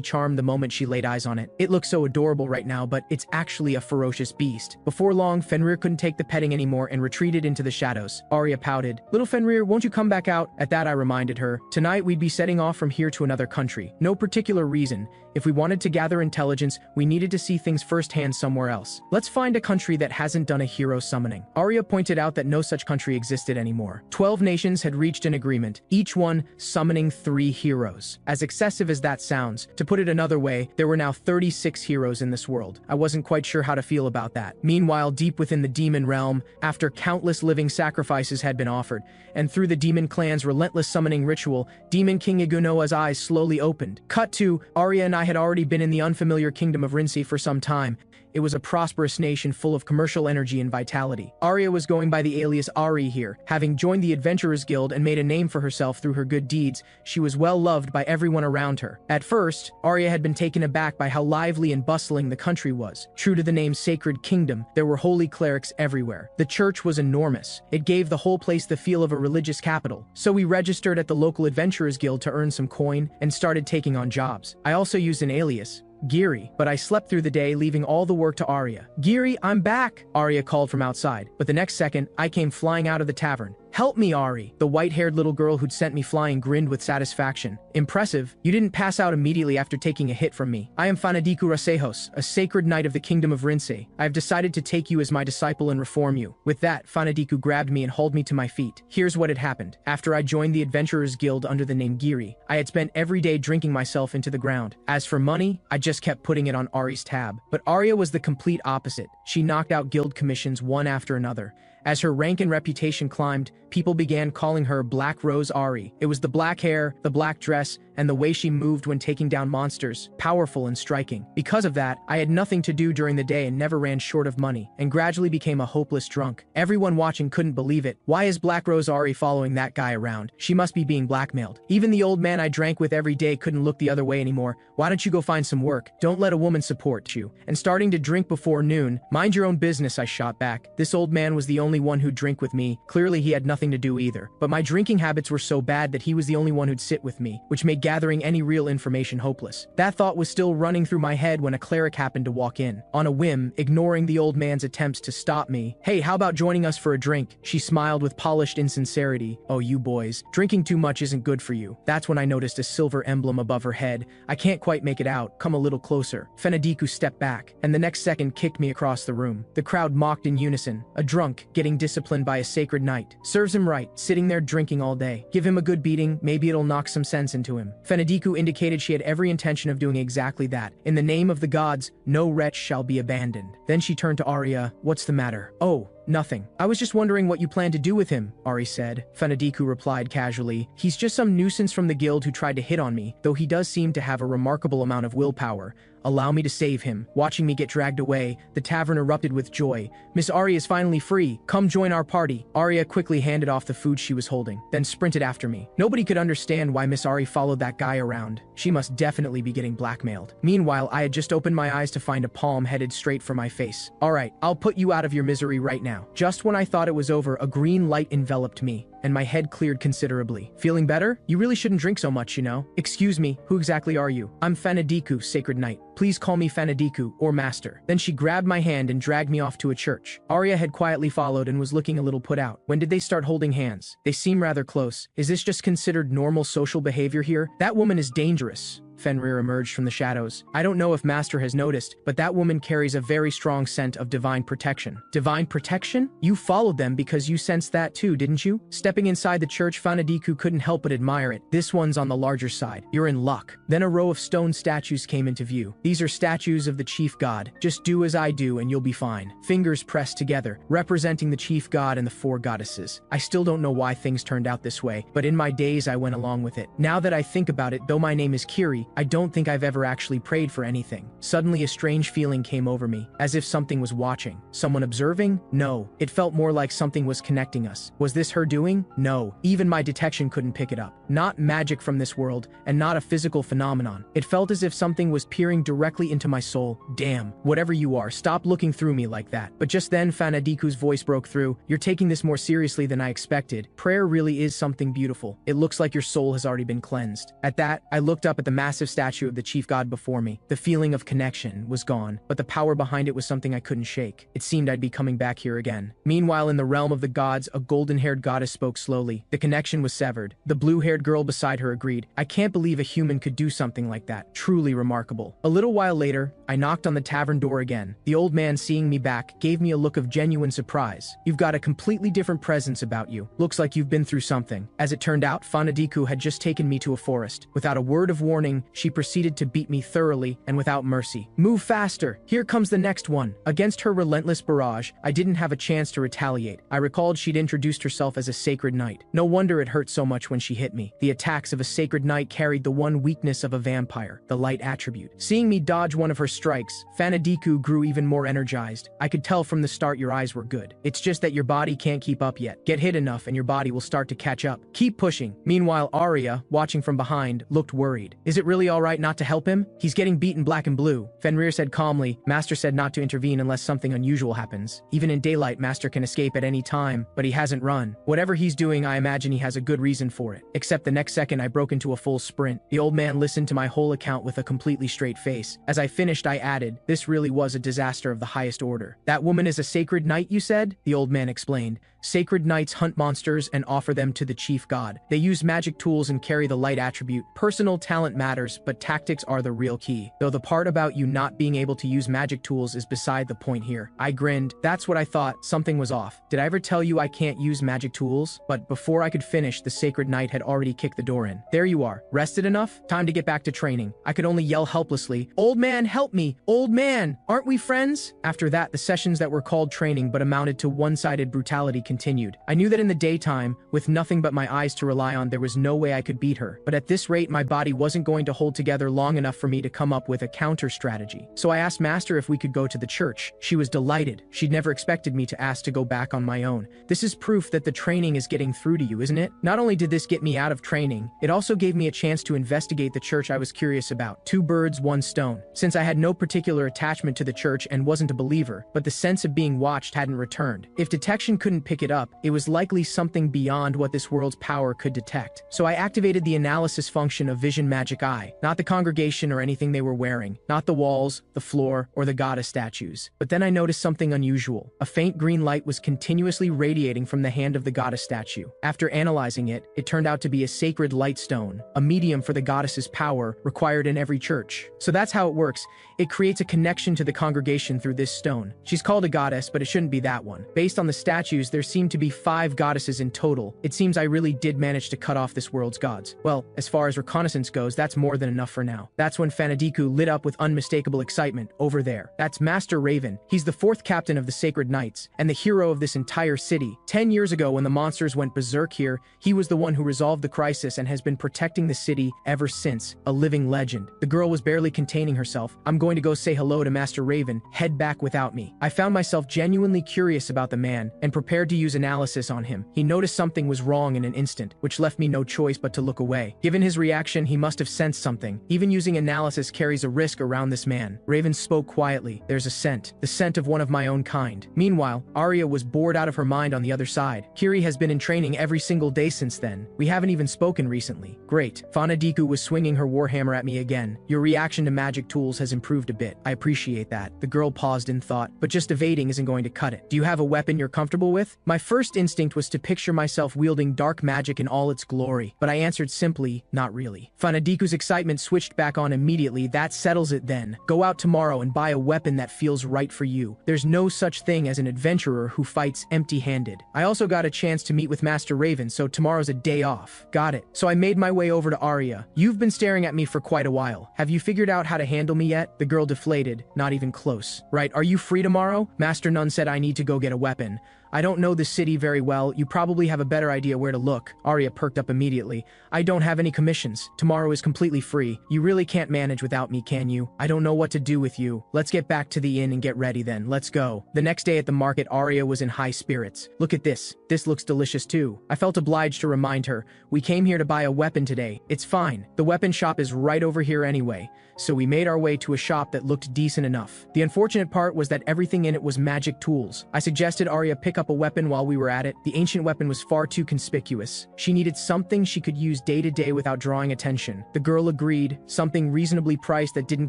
Speaker 1: charmed the moment she laid eyes on it. It looks so adorable right now, but it's actually a ferocious beast. Before long, Fenrir couldn't take the petting anymore and retreated into the shadows. Arya pouted. Little Fenrir, won't you come back out? At that, I reminded her. Tonight, we'd be setting off from here to another country. No particular reason. If we wanted to gather intelligence, we needed to see things firsthand somewhere else. Let's find a country that hasn't done a hero summoning. Arya pointed out that no such country existed anymore. 12 nations had reached an agreement, each one summoning 3 heroes. As excessive as that sounds, to put it another way, there were now 36 heroes in this world. I wasn't quite sure how to feel about that. Meanwhile, deep within the demon realm, after countless living sacrifices had been offered, and through the demon clan's relentless summoning ritual, Demon King Igunoa's eyes slowly opened. Cut to, Arya and I had already been in the unfamiliar kingdom of Rinse for some time. It was a prosperous nation full of commercial energy and vitality. Arya was going by the alias Ari here. Having joined the Adventurers Guild and made a name for herself through her good deeds, she was well loved by everyone around her. At first, Arya had been taken aback by how lively and bustling the country was. True to the name Sacred Kingdom, there were holy clerics everywhere. The church was enormous. It gave the whole place the feel of a religious capital. So we registered at the local Adventurers Guild to earn some coin and started taking on jobs. I also used an alias, Giri, but I slept through the day, leaving all the work to Arya. Giri, I'm back, Arya called from outside, but the next second, I came flying out of the tavern. Help me, Ari. The white-haired little girl who'd sent me flying grinned with satisfaction. Impressive. You didn't pass out immediately after taking a hit from me. I am Fanadiku Rasehos, a sacred knight of the kingdom of Rinse. I have decided to take you as my disciple and reform you. With that, Fanadiku grabbed me and hauled me to my feet. Here's what had happened. After I joined the Adventurers Guild under the name Giri, I had spent every day drinking myself into the ground. As for money, I just kept putting it on Ari's tab. But Arya was the complete opposite. She knocked out guild commissions one after another, As her rank and reputation climbed, people began calling her Black Rose Ari. It was the black hair, the black dress, and the way she moved when taking down monsters, powerful and striking. Because of that, I had nothing to do during the day and never ran short of money, and gradually became a hopeless drunk. Everyone watching couldn't believe it. Why is Black Rose Ari following that guy around? She must be being blackmailed. Even the old man I drank with every day couldn't look the other way anymore. Why don't you go find some work? Don't let a woman support you. And starting to drink before noon, mind your own business, I shot back. This old man was the only one who'd drink with me. Clearly he had nothing to do either. But my drinking habits were so bad that he was the only one who'd sit with me, which made gathering any real information hopeless. That thought was still running through my head when a cleric happened to walk in. On a whim, ignoring the old man's attempts to stop me. Hey, how about joining us for a drink? She smiled with polished insincerity. Oh, you boys, drinking too much isn't good for you. That's when I noticed a silver emblem above her head. I can't quite make it out. Come a little closer. Fenadiku stepped back, and the next second kicked me across the room. The crowd mocked in unison. A drunk, getting disciplined by a sacred knight. Serves him right, sitting there drinking all day. Give him a good beating, maybe it'll knock some sense into him. Fenadiku indicated she had every intention of doing exactly that. In the name of the gods, no wretch shall be abandoned. Then she turned to Arya. What's the matter? Oh, nothing. I was just wondering what you plan to do with him, Ari said. Fenadiku replied casually. He's just some nuisance from the guild who tried to hit on me, though he does seem to have a remarkable amount of willpower. Allow me to save him. Watching me get dragged away, the tavern erupted with joy. Miss Arya is finally free. Come join our party. Arya quickly handed off the food she was holding, then sprinted after me. Nobody could understand why Miss Arya followed that guy around. She must definitely be getting blackmailed. Meanwhile, I had just opened my eyes to find a palm headed straight for my face. Alright, I'll put you out of your misery right now. Just when I thought it was over, a green light enveloped me, and my head cleared considerably. Feeling better? You really shouldn't drink so much, you know. Excuse me, who exactly are you? I'm Fenadiku, Sacred Knight. Please call me Fenadiku, or Master. Then she grabbed my hand and dragged me off to a church. Arya had quietly followed and was looking a little put out. When did they start holding hands? They seem rather close. Is this just considered normal social behavior here? That woman is dangerous. Fenrir emerged from the shadows. I don't know if Master has noticed, but that woman carries a very strong scent of divine protection. Divine protection? You followed them because you sensed that too, didn't you? Stepping inside the church, Fenadiku couldn't help but admire it. This one's on the larger side. You're in luck. Then a row of stone statues came into view. These are statues of the chief god. Just do as I do and you'll be fine. Fingers pressed together, representing the chief god and the four goddesses. I still don't know why things turned out this way, but in my days I went along with it. Now that I think about it, though my name is Kiri, I don't think I've ever actually prayed for anything. Suddenly a strange feeling came over me, as if something was watching. Someone observing? No. It felt more like something was connecting us. Was this her doing? No. Even my detection couldn't pick it up. Not magic from this world, and not a physical phenomenon. It felt as if something was peering directly into my soul. Damn. Whatever you are, stop looking through me like that. But just then Fenadiku's voice broke through. You're taking this more seriously than I expected. Prayer really is something beautiful. It looks like your soul has already been cleansed. At that, I looked up at the massive statue of the chief god before me. The feeling of connection was gone, but the power behind it was something I couldn't shake. It seemed I'd be coming back here again. Meanwhile, in the realm of the gods, a golden-haired goddess spoke slowly. The connection was severed. The blue-haired girl beside her agreed. I can't believe a human could do something like that. Truly remarkable. A little while later, I knocked on the tavern door again. The old man, seeing me back, gave me a look of genuine surprise. You've got a completely different presence about you. Looks like you've been through something. As it turned out, Fenadiku had just taken me to a forest. Without a word of warning, she proceeded to beat me thoroughly and without mercy. Move faster! Here comes the next one! Against her relentless barrage, I didn't have a chance to retaliate. I recalled she'd introduced herself as a sacred knight. No wonder it hurt so much when she hit me. The attacks of a sacred knight carried the one weakness of a vampire, the light attribute. Seeing me dodge one of her strikes, Fenadiku grew even more energized. I could tell from the start your eyes were good. It's just that your body can't keep up yet. Get hit enough and your body will start to catch up. Keep pushing. Meanwhile, Arya, watching from behind, looked worried. Is it really alright not to help him? He's getting beaten black and blue. Fenrir said calmly. Master said not to intervene unless something unusual happens. Even in daylight, Master can escape at any time, but he hasn't run. Whatever he's doing, I imagine he has a good reason for it. Except the next second I broke into a full sprint. The old man listened to my whole account with a completely straight face. As I finished, I added, this really was a disaster of the highest order. That woman is a sacred knight, you said? The old man explained. Sacred knights hunt monsters and offer them to the chief god. They use magic tools and carry the light attribute. Personal talent matters. matters, but tactics are the real key. Though the part about you not being able to use magic tools is beside the point here. I grinned. That's what I thought. Something was off. Did I ever tell you I can't use magic tools? But before I could finish, the sacred knight had already kicked the door in. There you are. Rested enough? Time to get back to training. I could only yell helplessly, "Old man, help me! Old man! Aren't we friends?" After that, the sessions that were called training but amounted to one-sided brutality continued. I knew that in the daytime, with nothing but my eyes to rely on, there was no way I could beat her. But at this rate, my body wasn't going to hold together long enough for me to come up with a counter strategy. So I asked Master if we could go to the church. She was delighted. She'd never expected me to ask to go back on my own. This is proof that the training is getting through to you, isn't it? Not only did this get me out of training, it also gave me a chance to investigate the church I was curious about. Two birds, one stone. Since I had no particular attachment to the church and wasn't a believer, but the sense of being watched hadn't returned. If detection couldn't pick it up, it was likely something beyond what this world's power could detect. So I activated the analysis function of Vision Magic Eye. Not the congregation or anything they were wearing, not the walls, the floor, or the goddess statues. But then I noticed something unusual. A faint green light was continuously radiating from the hand of the goddess statue. After analyzing it, it turned out to be a sacred light stone, a medium for the goddess's power required in every church. So that's how it works. It creates a connection to the congregation through this stone. She's called a goddess, but it shouldn't be that one. Based on the statues, there seem to be 5 goddesses in total. It seems I really did manage to cut off this world's gods. Well, as far as reconnaissance goes, that's more than enough for now. That's when Fanadiku lit up with unmistakable excitement. Over there. That's Master Raven. He's the 4th captain of the Sacred Knights, and the hero of this entire city. 10 years ago, when the monsters went berserk here, he was the one who resolved the crisis and has been protecting the city ever since. A living legend. The girl was barely containing herself. I'm going to go say hello to Master Raven. Head back without me. I found myself genuinely curious about the man, and prepared to use analysis on him. He noticed something was wrong in an instant, which left me no choice but to look away. Given his reaction, he must have sensed something. Even using analysis carries a risk around this man. Raven spoke quietly. There's a scent. The scent of one of my own kind. Meanwhile, Arya was bored out of her mind on the other side. Kiri has been in training every single day since then. We haven't even spoken recently. Great. Fanadiku was swinging her warhammer at me again. Your reaction to magic tools has improved a bit. I appreciate that. The girl paused in thought, but just evading isn't going to cut it. Do you have a weapon you're comfortable with? My first instinct was to picture myself wielding dark magic in all its glory, but I answered simply, not really. Fanadiku's excitement switched back on immediately. That settles it then. Go out tomorrow and buy a weapon that feels right for you. There's no such thing as an adventurer who fights empty-handed. I also got a chance to meet with Master Raven, so tomorrow's a day off. Got it. So I made my way over to Arya. You've been staring at me for quite a while. Have you figured out how to handle me yet? The girl deflated. Not even close. Right, are you free tomorrow? Master Nun said I need to go get a weapon. I don't know the city very well. You probably have a better idea where to look. Arya perked up immediately. I don't have any commissions. Tomorrow is completely free. You really can't manage without me, can you? I don't know what to do with you. Let's get back to the inn and get ready then. Let's go. The next day at the market, Arya was in high spirits. Look at this. This looks delicious too. I felt obliged to remind her. We came here to buy a weapon today. It's fine. The weapon shop is right over here anyway. So we made our way to a shop that looked decent enough. The unfortunate part was that everything in it was magic tools. I suggested Arya pick up a weapon while we were at it. The ancient weapon was far too conspicuous. She needed something she could use day to day without drawing attention. The girl agreed. Something reasonably priced that didn't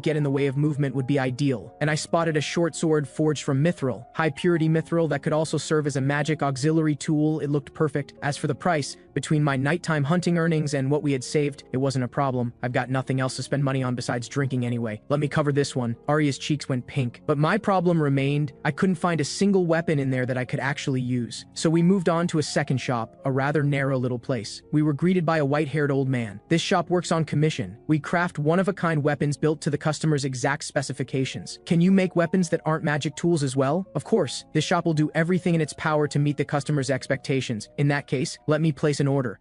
Speaker 1: get in the way of movement would be ideal. And I spotted a short sword forged from mithril. High purity mithril that could also serve as a magic auxiliary tool. It looked perfect. As for the price, between my nighttime hunting earnings and what we had saved, it wasn't a problem. I've got nothing else to spend money on besides drinking anyway. Let me cover this one. Arya's cheeks went pink. But my problem remained. I couldn't find a single weapon in there that I could actually use. So we moved on to a second shop, a rather narrow little place. We were greeted by a white-haired old man. This shop works on commission. We craft one-of-a-kind weapons built to the customer's exact specifications. Can you make weapons that aren't magic tools as well? Of course. This shop will do everything in its power to meet the customer's expectations. In that case, let me place an order.